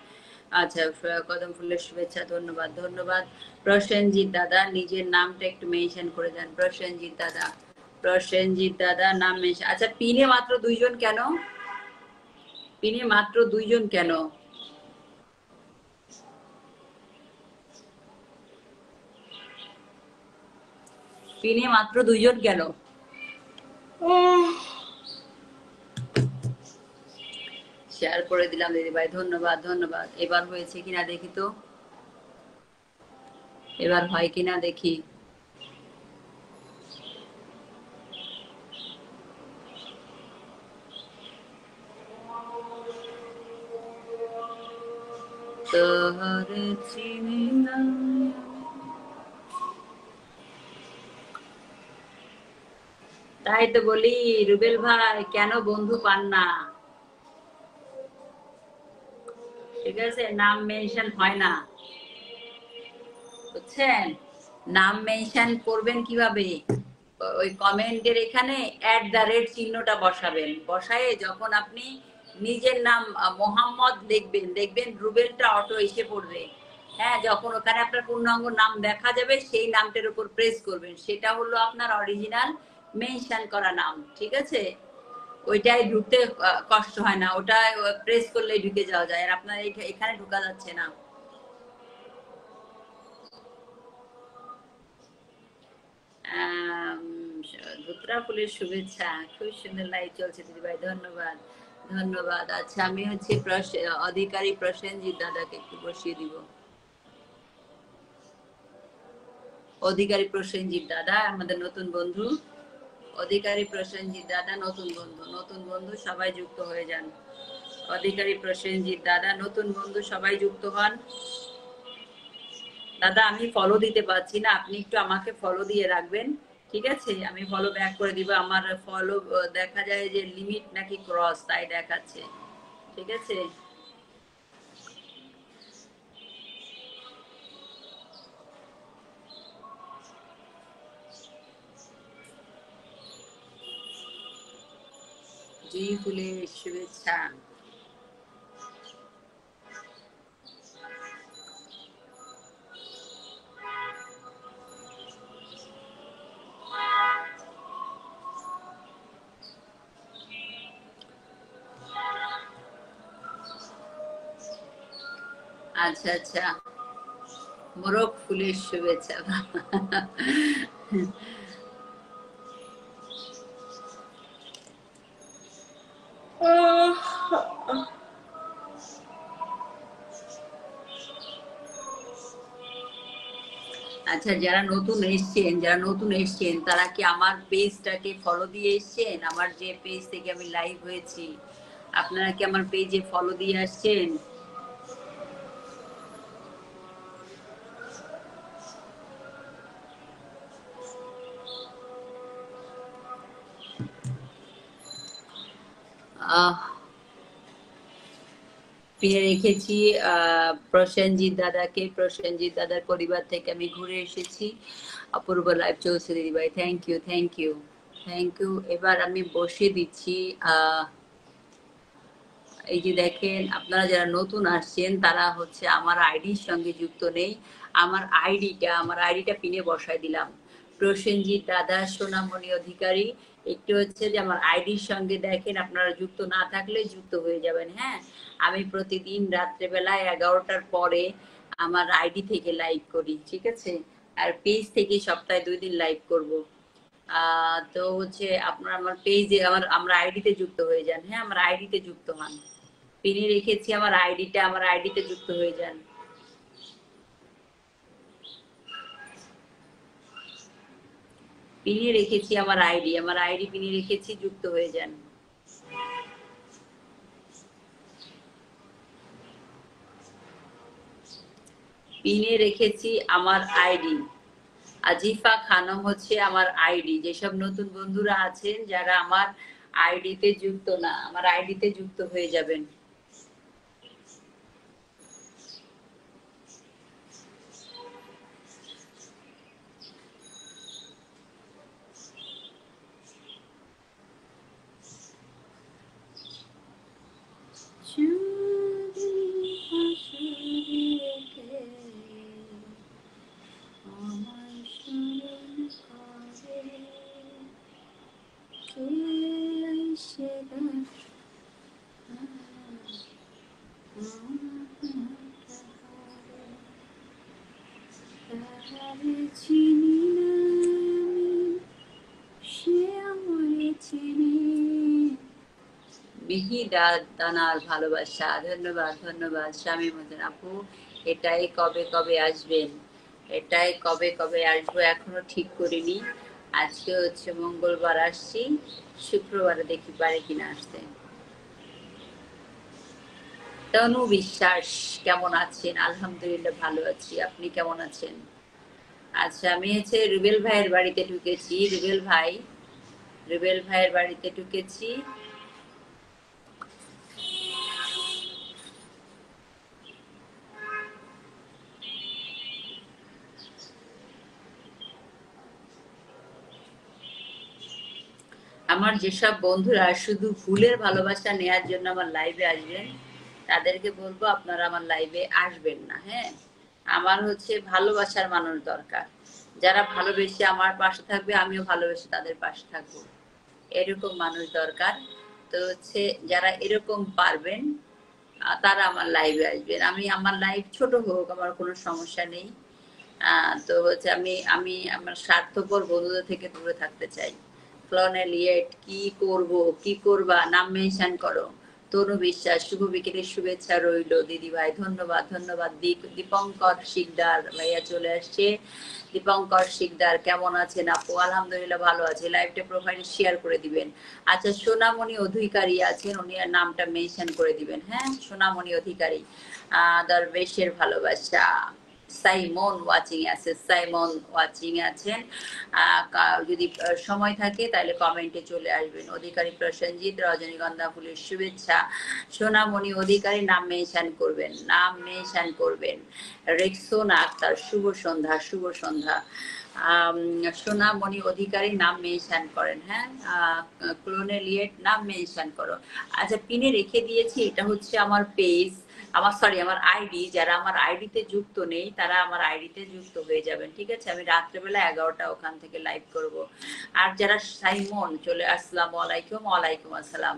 [SPEAKER 1] আচ্ছা, কদম ফুলের শুভেচ্ছা। ধন্যবাদ ধন্যবাদ। প্রসেনজিৎ দাদা নিজের নামটা একটু মেনশন করে দেন। প্রসেনজিৎ দাদা, প্রসেনজিৎ দাদা নাম মেনশন। আচ্ছা, পিনে মাত্র দুইজন কেন? পিনে মাত্র দুইজন কেন? পিনে মাত্র দুইজন কেন? শেয়ার করে দিলাম দিদি ভাই। ধন্যবাদ ধন্যবাদ। এবার হয়েছে কিনা দেখি তো, এবার হয় কিনা দেখি। তোহরে চিনি না। তাই তো বলি, রুবেল ভাই কেন বন্ধু পান না? ঠিক আছে, নাম মেনশন হয় না, বুঝছেন? নাম মেনশন করবেন কিভাবে? ওই কমেন্টের এখানে @চিহ্নটা বসাবেন। বসায়ে যখন আপনি নিজের নাম মোহাম্মদ লিখবেন, দেখবেন রুবেলটা অটো এসে পড়বে। হ্যাঁ, যখন ওখানে আপনার পূর্ণাঙ্গ নাম দেখা যাবে সেই নামটার উপর প্রেস করবেন। সেটা হলো আপনার অরিজিনাল মেনশন করা নাম। ঠিক আছে, ওইটাই ঢুকতে কষ্ট হয় না। ওটা প্রেস করলেই ঢুকে যাওয়া যায়। আর আপনার এখানে ঢোকা যাচ্ছে না। আম, ধুতরা ফুলের শুভেচ্ছা। খুব সুন্দর লাইভ চলছে দিদি ভাই। ধন্যবাদ ধন্যবাদ। আচ্ছা, আমি হচ্ছে অধিকারী প্রসেনজিৎ দাদাকে একটু বসিয়ে দিব। অধিকারী প্রসেনজিৎ দাদা আমাদের নতুন বন্ধু। অধিকারী প্রসেনজিৎ দাদা নতুন বন্ধু। নতুন বন্ধু সবাই যুক্ত হয়ে যান। অধিকারী প্রসেনজিৎ দাদা নতুন বন্ধু, সবাই যুক্ত হন। দাদা আমি ফলো দিতে পারছি না, আপনি একটু আমাকে ফলো দিয়ে রাখবেন। ঠিক আছে, আমি ফলো ব্যাক করে দিব। আমার ফলো দেখা যায় যে লিমিট নাকি ক্রস, তাই দেখাচ্ছে। ঠিক আছে। জুঁই ফুলের শুভেচ্ছা। আচ্ছা আচ্ছা, মোরগ ফুলের শুভেচ্ছা। আচ্ছা, যারা নতুন এসছেন তারা কি আমার পেজটাকে ফলো দিয়ে এসছেন? আমার যে পেজ থেকে আমি লাইভ হয়েছি, আপনারা কি আমার পেজে ফলো দিয়ে আসছেন? আহ পেয়ে রেখেছি প্রসেনজিৎ দাদাকে। প্রসেনজিৎ দাদার পরিবার থেকে আমি ঘুরে এসেছি। অপূর্ব লাইভ চলছে দিদিভাই, thank you, thank you, thank you. এবার আমি বসিয়ে দিচ্ছি। আহ এই যে দেখেন, আপনারা যারা নতুন আসছেন তারা হচ্ছে আমার আইডির সঙ্গে যুক্ত নেই। আমার আইডিটা পিনে বসায় দিলাম। প্রসেনজিৎ দাদা, সোনামণি অধিকারী, একটু হচ্ছে যে আমার আইডির সঙ্গে দেখেন, আপনারা যুক্ত না থাকলে যুক্ত হয়ে যাবেন। হ্যাঁ, আমি প্রতিদিন রাত্রেবেলায় 11টার পরে আমার আইডি থেকে লাইভ করি, ঠিক আছে? আর পেজ থেকে সপ্তাহে 2 দিন লাইভ করব। তো হচ্ছে আপনার আমার পেজে আমরা আইডিতে যুক্ত হয়ে যান। হ্যাঁ, আমার আইডিতে যুক্ত হন। পিনে রেখেছি আমার আইডিতে যুক্ত হয়ে যান। পিনে রেখেছি আমার আইডি পিনে রেখেছি, যুক্ত হয়ে যান। পিনে রেখেছি আমার আইডি। আজিফা খানম হচ্ছে আমার আইডি। যেসব নতুন বন্ধুরা আছেন যারা আমার আইডিতে যুক্ত না, আমার আইডিতে যুক্ত হয়ে যাবেন। দানার ভালোবাসা, ধন্যবাদ ধন্যবাদ স্বামী মদন আপু। এটাই কবে কবে আসবেন? এটাই কবে কবে আসবো এখনো ঠিক করিনি। আজকে হচ্ছে মঙ্গলবার আসছি, শুক্রবারে দেখি পারে কিনা আসতে। তনু বিশ্বাস, কেমন আছেন? আলহামদুলিল্লাহ ভালো আছি, আপনি কেমন আছেন? আচ্ছা, আমি হচ্ছে রুবেল ভাইয়ের বাড়িতে ঢুকেছি। রুবেল ভাইয়ের বাড়িতে ঢুকেছি। আমার যেসব বন্ধুরা শুধু ফুলের ভালোবাসা নেয়ার জন্য আমার লাইভে আসবেন, তাদেরকে বলবো আপনারা আমার লাইভে আসবেন না। হ্যাঁ, আমার হচ্ছে ভালোবাসার মানুষ দরকার। যারা ভালোবেসে আমার পাশে থাকবে, আমিও ভালোবেসে তাদের পাশে থাকবো, এরকম মানুষ দরকার। তো হচ্ছে যারা এরকম পারবেন তারা আমার লাইভে আসবেন। আমার লাইভ ছোট হোক, আমার কোনো সমস্যা নেই। তো হচ্ছে আমি আমি আমার স্বার্থপর বন্ধুদের থেকে দূরে থাকতে চাই। ক্লনেলিয়েট, কি করব, কি করবা, নাম মেনশন করো। তনু বিশ্বাস, শুভ বিকেলের শুভেচ্ছা রইল দিদি ভাই, ধন্যবাদ ধন্যবাদ। দীপঙ্কর শিকদার ভাইয়া চলে আসছে। দীপঙ্কর শিকদার, কেমন আছেন আপু? আলহামদুলিল্লাহ ভালো আছে। লাইভটা প্রোফাইল শেয়ার করে দিবেন। আচ্ছা, সোনামণি অধিকারী আছেন, উনি আর নামটা মেনশন করে দিবেন। হ্যাঁ, সোনামণি অধিকারী, দরবেশের ভালোবাসা। সাইমন ওয়াচিং আছে, সাইমন ওয়াচিং আছেন। যদি সময় থাকে তাহলে কমেন্টে চলে আসবেন। অধিকারী প্রসেনজিৎ, রজনীগন্ধা ফুলের শুভেচ্ছা। সোনামণি অধিকারী, নাম মেনশন করবেন, নাম মেনশন করবেন। রেক্সোনা আক্তার, শুভ সন্ধ্যা, শুভ সন্ধ্যা। সোনামণি অধিকারী, নাম মেনশন করেন। হ্যাঁ, ক্লোনেলিয়েট, নাম মেনশন করো। আচ্ছা, পিনে রেখে দিয়েছি, এটা হচ্ছে আমার পেজ। আমার সরি আমার আইডি, যারা আমার আইডিতে যুক্ত নেই তারা আমার আইডিতে যুক্ত হয়ে যাবেন, ঠিক আছে? আমি রাত্রেবেলা 11টা ওখান থেকে লাইভ করব। আর যারা সাইমন চলে, আসসালামু আলাইকুম। ওয়ালাইকুম আসসালাম।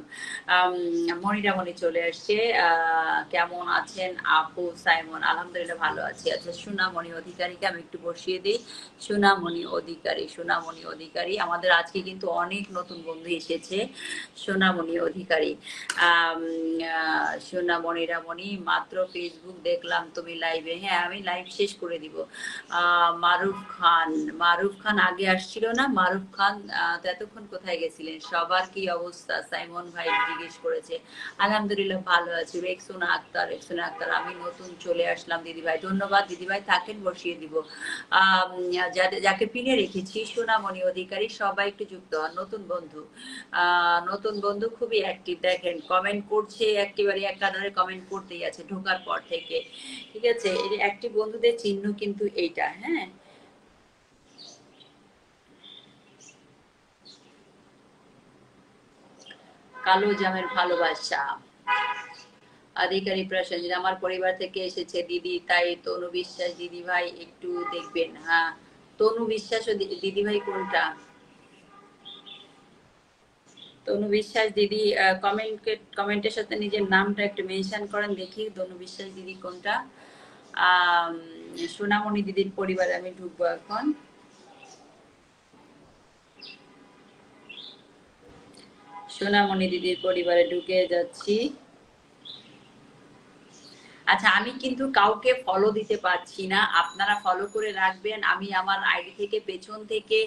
[SPEAKER 1] মনিরা মনি চলে আসছে। কেমন আছেন আপু সাইমন? আলহামদুলিল্লাহ ভালো আছি। আচ্ছা, সোনামণি অধিকারীকে আমি একটু বসিয়ে দিই। সোনামণি অধিকারী, সোনামণি অধিকারী, আমাদের আজকে কিন্তু অনেক নতুন বন্ধু এসেছে। সোনামণি অধিকারী, সোনামণি রামণি, মাত্র ফেসবুক দেখলাম তুমি লাইভে। হ্যাঁ, আমি লাইভ শেষ করে দিব। মারুফ খান, মারুফ খান আগে আসছিল না? মারুফ খান তো এতক্ষণ কোথায় গেছিলেন? সবার কি অবস্থা? সাইমন ভাই জিজ্ঞেস করেছে। আলহামদুলিল্লাহ ভালো আছি। রেক্সোনা আক্তার, রেক্সোনা আক্তার, আমি নতুন চলে আসলাম দিদিভাই। ধন্যবাদ দিদিভাই, থাকেন, বসিয়ে দিব। যাকে পিনে রেখেছি সোনামণি অধিকারী, সবাই একটু যুক্ত হন। নতুন বন্ধু, নতুন বন্ধু খুবই অ্যাক্টিভ, দেখেন কমেন্ট করছে, একেবারে একাধারে কমেন্ট করতেই আছে ঢোকার পর থেকে, ঠিক আছে? এই অ্যাক্টিভ বন্ধুদের চিহ্ন কিন্তু এইটা, হ্যাঁ। কালো জামের ভালোবাসা, অধিকারী প্রসেনজিৎ, আমার পরিবার থেকে এসেছে দিদি, তাই তনু বিশ্বাস দিদি ভাই একটু দেখবেন। হ্যাঁ, তনু বিশ্বাস ও দিদি ভাই কোনটা? তনু বিশ্বাস দিদি, কমেন্টের সাথে নিজের নামটা একটু মেনশন করেন দেখি। তনু বিশ্বাস দিদি কোনটা? আহ সোনামণি দিদির পরিবারে আমি ঢুকবো এখন। সোনামণি দিদির পরিবারে ঢুকে যাচ্ছি। আচ্ছা, আমি কিন্তু কাউকে ফলো দিতে পারছি না, আপনারা ফলো করে রাখবেন। আমি আমার আইডি থেকে পেছন থেকে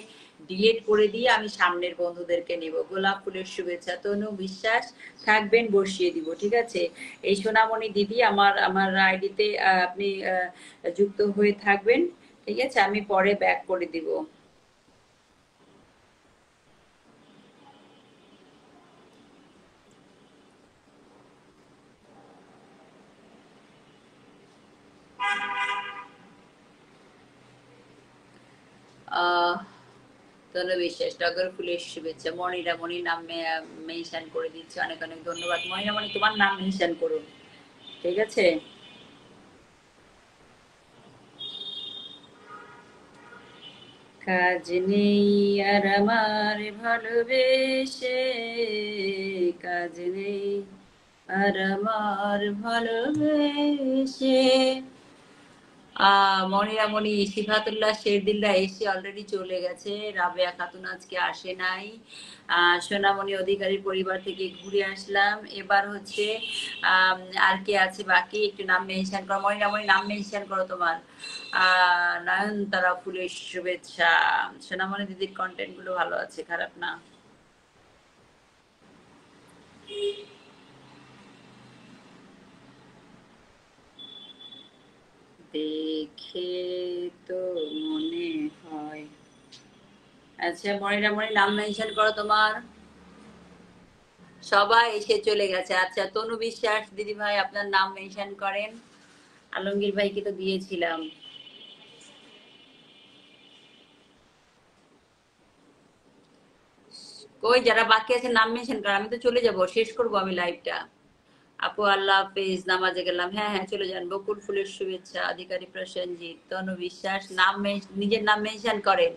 [SPEAKER 1] ডিলিট করে দিয়ে আমি সামনের বন্ধুদেরকে নেব। গোলাপ ফুলের শুভেচ্ছা, তনু বিশ্বাস, থাকবেন, বসিয়ে দিব, ঠিক আছে? এই সোনামণি দিদি আমার আমার আইডিতে আপনি যুক্ত হয়ে থাকবেন, ঠিক আছে? আমি পরে ব্যাক করে দিব। আহ তনু বিশ্বাস, টগর ফুলের শুভেচ্ছা, মনিরা মনি নাম মেনশন করে দিচ্ছে, অনেক অনেক ধন্যবাদ। মনিরা মনি, তোমার নাম মেনশন করুন, ঠিক আছে? কাজ নেই আর আমার ভালোবেসে, কাজ নেই আর আমার ভালোবেসে। মনিরা মনি, সিফাতুল্লাহ শেরদিল্লা এসে অলরেডি চলে গেছে। রাবেয়া খাতুন আজকে আসে নাই। সোনামণি অধিকারীর পরিবার থেকে ঘুরে আসলাম। এবার হচ্ছে আর কে আছে বাকি? একটু নাম মেনশন করো মনিরা মনি, নাম মেনশন করো তোমার। নয়নতারা ফুলের শুভেচ্ছা। সোনামণি দিদির কন্টেন্ট গুলো ভালো আছে, খারাপ না। দেখে তো মনে হয়। আচ্ছা, মনিরা মনি, নাম মেনশন করো তোমার। সবাই এসে চলে গেছে। আচ্ছা, তনু বিশ্বাস দিদি ভাই, আপনার নাম মেনশন করেন। আলমগীর ভাইকে তো দিয়েছিলাম। কই যারা বাকি আছে নাম মেনশন করেন, আমি তো চলে যাব, শেষ করব আমি লাইভটা। আপু আল্লাহ হাফেজ, নামাজে গেলাম। হ্যাঁ হ্যাঁ, চলে যান। বকুল ফুলের শুভেচ্ছা, অধিকারী প্রসেনজিৎ, তনু বিশ্বাস, নাম নিজের নাম মেনশন করেন।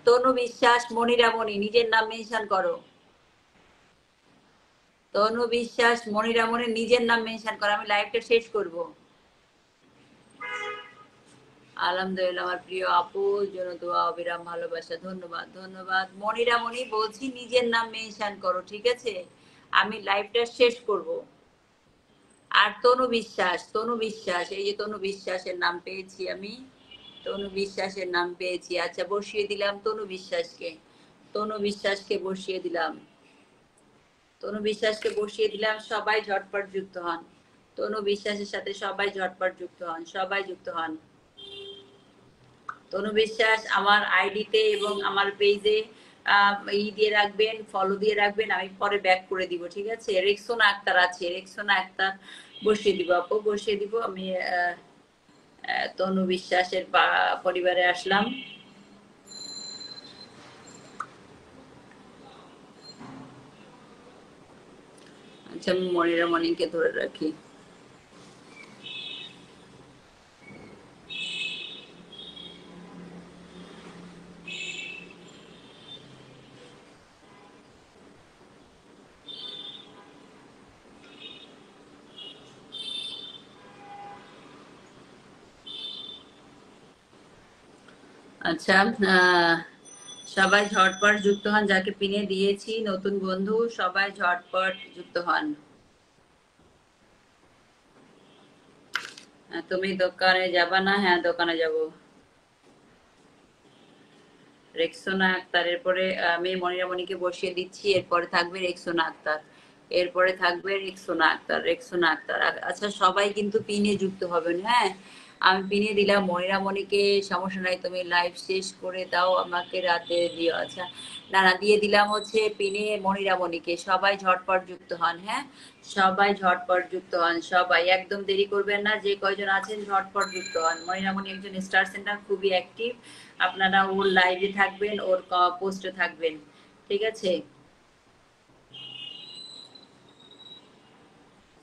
[SPEAKER 1] তনু বিশ্বাস, মনিরা মনি, নিজের নাম মেনশন করো। তনু বিশ্বাস, মনিরা মনি, নিজের নাম মেনশন করো, আমি লাইভটা শেষ করব। আলহামদুলিল্লাহ, আমার প্রিয় আপুর জন্য দোয়া, অবিরাম ভালোবাসা, ধন্যবাদ ধন্যবাদ। মনিরা মনি বলছি, নিজের নাম মেনশন করো, ঠিক আছে? আমি লাইভটা শেষ করব। আর তনু বিশ্বাস, তনু বিশ্বাস, এই যে তনু বিশ্বাসের নাম পেয়েছি আমি। তনু বিশ্বাসের নাম পেয়েছি। আচ্ছা, বসিয়ে দিলাম তনু বিশ্বাসকে। তনু বিশ্বাসকে বসিয়ে দিলাম। তনু বিশ্বাসকে বসিয়ে দিলাম, সবাই ঝটপট যুক্ত হন। তনু বিশ্বাসের সাথে সবাই ঝটপট যুক্ত হন, সবাই যুক্ত হন। তনু বিশ্বাস আমার আইডিতে এবং আমার পেজে ই দিয়ে রাখবেন, ফলো দিয়ে রাখবেন, আমি পরে ব্যাক করে দিব, ঠিক আছে? রেক্সোনা আক্তার আছে, রেক্সোনা আক্তার, বসিয়ে দিব আপু, বসিয়ে দিব আমি। তনু বিশ্বাসের পরিবারে আসলাম। আচ্ছা, আমি মনিরা মনিকে ধরে রাখি। আচ্ছা, আহ, সবাই ঝটপট যুক্ত হন, যাকে পিনে দিয়েছি নতুন বন্ধু সবাই ঝটপট যুক্ত হন। তুমি দোকানে যাবা না? হ্যাঁ, দোকানে যাব। রেক্সোনা আক্তার, এরপরে আমি মনিরামণিকে বসিয়ে দিচ্ছি, এরপরে থাকবে রেক্সোনা আক্তার, এরপরে থাকবে রেক্সোনা আক্তার, রেক্সোনা আক্তার। আচ্ছা, সবাই কিন্তু পিনে যুক্ত হবেন, হ্যাঁ। আমি পিনে দিলাম মনিরামণিকে, সমস্যা নাই, তুমি লাইভ শেষ করে দাও, আমাকে রাতে দিও। আচ্ছা, না না, দিয়ে দিলাম হচ্ছে পিনে মনিরামণিকে। সবাই ঝটপট যুক্ত হন, হ্যাঁ। সবাই ঝটপট যুক্ত হন, সবাই একদম দেরি করবেন না, যে কয়জন আছেন ঝটপট যুক্ত হন। মনিরামণি একজন স্টার সেন্টার, খুবই অ্যাক্টিভ। আপনারা ওর লাইভে থাকবেন, ওর পোস্টে থাকবেন, ঠিক আছে।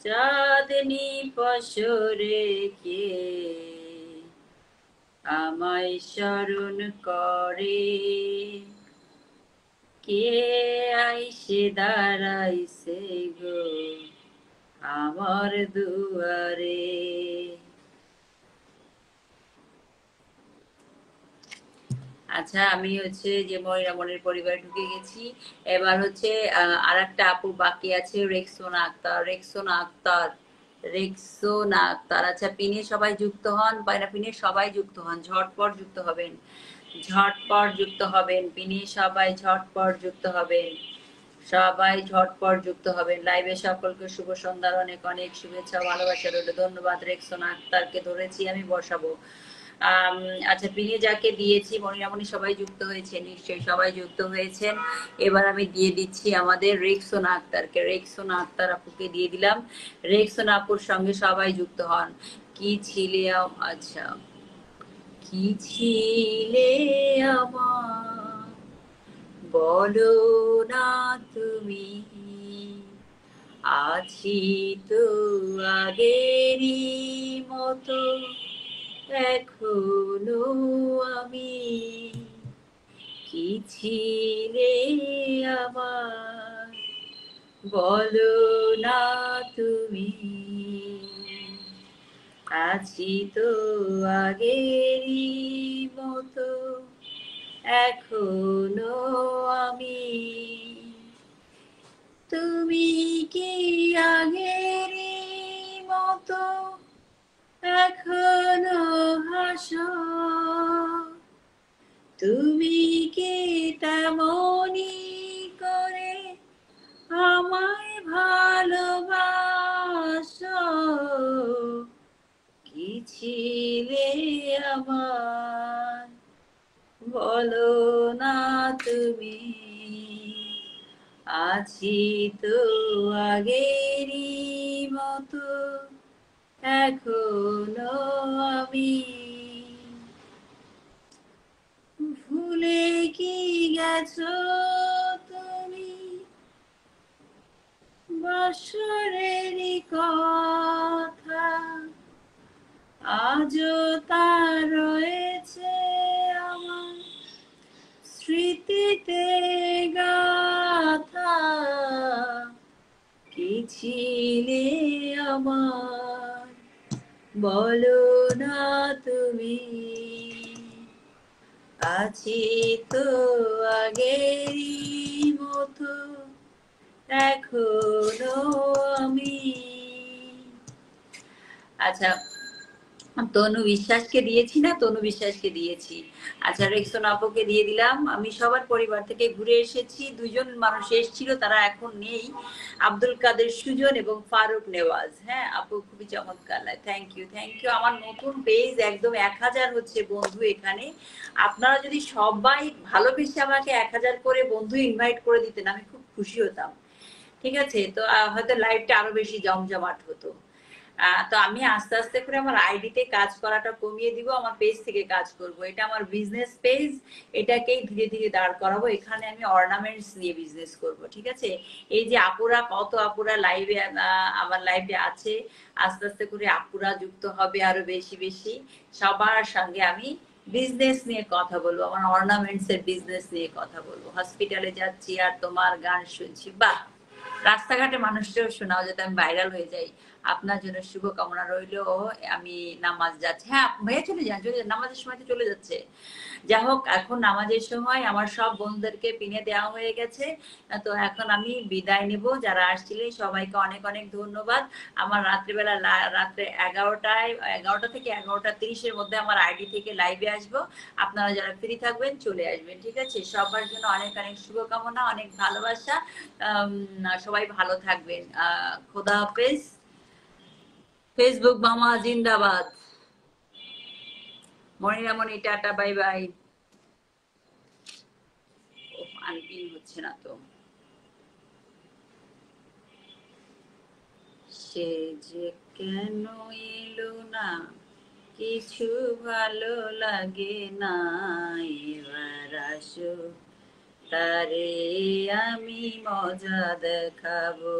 [SPEAKER 1] চাঁদনি পশরে কে আমায় স্মরণ করে, কে আইসে দাঁড়াইছে গো আমার দুয়ারে। আচ্ছা, আমি হচ্ছে যে মনিরামণির পরিবারে ঢুকে গেছি। এবার হচ্ছে আর একটা আপু বাকি আছে, রেক্সোনা আক্তার, রেক্সোনা আক্তার, রেক্সোনা আক্তার। আচ্ছা, পিনে সবাই যুক্ত হন, পায়রা পিনে সবাই যুক্ত হন, ঝটপট যুক্ত হবেন, ঝটপট যুক্ত হবেন, পিনে সবাই ঝটপট যুক্ত হবেন, সবাই ঝটপট যুক্ত হবেন। লাইভে সকলকে শুভ সন্ধ্যার অনেক অনেক শুভেচ্ছা ও ভালোবাসা রইল। ধন্যবাদ। রেক্সোনা আক্তারকে ধরেছি আমি, বসাবো। আম, আচ্ছা, পিনে যাকে দিয়েছি মনিরামণি সবাই যুক্ত হয়েছে, নিশ্চয়ই সবাই যুক্ত হয়েছেন। এবার আমি দিয়ে দিচ্ছি আমাদের রেক্সোনা আক্তারকে, রেক্সোনা আক্তার আপুকে দিয়ে দিলাম। রেক্সোনা আপুর সঙ্গে সবাই যুক্ত হন। কি ছিলে আচ্ছা, কি ছিলে আমার, বলো না তুমি, আছি তো আগেরই মতো এখনো আমি, কি ছিলে আমার, বলো না তুমি, আছি তো আগেরই মতো এখনো আমি, তুমি কি আগেরই মতো এখনো হাসো, তুমি কি তেমনি করে আমায় ভালোবাসো, কি ছিলে আমার, বলো না তুমি, আছি তো আগেরই মতো এখনো আমি, ভুলে কি গেছো তুমি বৎসরেরই কথা, আজও তা রয়েছে আমার স্মৃতিতে গাথা, কি ছিলে আমার, বলো না তুমি, আছি তো আগেরই মতো এখনো আমি। আচ্ছা, তনু বিশ্বাসকে দিয়েছি না, তনু বিশ্বাসকে দিয়েছি। আচ্ছা, রেক্সন আপুকে দিয়ে দিলাম। আমি সবার পরিবার থেকে ঘুরে এসেছি, দুজন মানুষ এসেছিল, তারা এখন নেই, আব্দুল কাদের সুজন এবং ফারুক নেওয়াজ। হ্যাঁ আপু, খুবই চমৎকার, থ্যাংক ইউ, থ্যাংক ইউ। আমার নতুন পেজ একদম 1000 হচ্ছে বন্ধু এখানে। আপনারা যদি সবাই ভালোবেসে আমাকে 1000 করে বন্ধু ইনভাইট করে দিতেন, আমি খুব খুশি হতাম, ঠিক আছে। তো হয়তো লাইভটা আরো বেশি জমজমাট হতো। তো আমি আস্তে আস্তে করে আমার আইডিতে কাজ করাটা কমিয়ে দিব, আমার পেজ থেকে কাজ করব। এটা আমার বিজনেস পেজ, এটাকেই ধীরে ধীরে দাঁড় করাবো। এখানে আমি অর্নামেন্টস নিয়ে বিজনেস করব, ঠিক আছে। এই যে আপুরা, কত আপুরা লাইভে আমার লাইভে আছে, আস্তে আস্তে করে আপুরা যুক্ত হবে আরো বেশি বেশি। সবার সঙ্গে আমি বিজনেস নিয়ে কথা বলবো, আমার অর্নামেন্টস এর বিজনেস নিয়ে কথা বলবো। হসপিটালে যাচ্ছি আর তোমার গান শুনছি, বাহ। রাস্তাঘাটে মানুষকেও শোনাও, যাতে আমি ভাইরাল হয়ে যাই। আপনার জন্য শুভকামনা রইলো। আমি নামাজ যাচ্ছি। হ্যাঁ ভাইয়া, চলে যান, চলে যান, নামাজের সময় তো চলে যাচ্ছে। যাই হোক, এখন নামাজের সময় আমার সব বন্ধুদেরকে পিনে দেওয়া হয়ে গেছে। তো এখন আমি বিদায় নেব। যারা আসছিলেন সবাইকে অনেক অনেক ধন্যবাদ। আমার রাত্রিবেলা রাত্রে 11টা থেকে 11টা 30-এর মধ্যে আমার আইডি থেকে লাইভে আসবো। আপনারা যারা ফ্রি থাকবেন চলে আসবেন, ঠিক আছে? সবার জন্য অনেক অনেক শুভকামনা, অনেক ভালোবাসা। সবাই ভালো থাকবেন। খোদা হাফেজ। ফেসবুক মামা জিন্দাবাদ। মনিরামণি টাটা, বাই বাই। আনপিন হচ্ছে না তো। সে যে কেন এলো না, কিছু ভালো লাগে না, এবার আসো, তারে আমি মজা দেখাবো।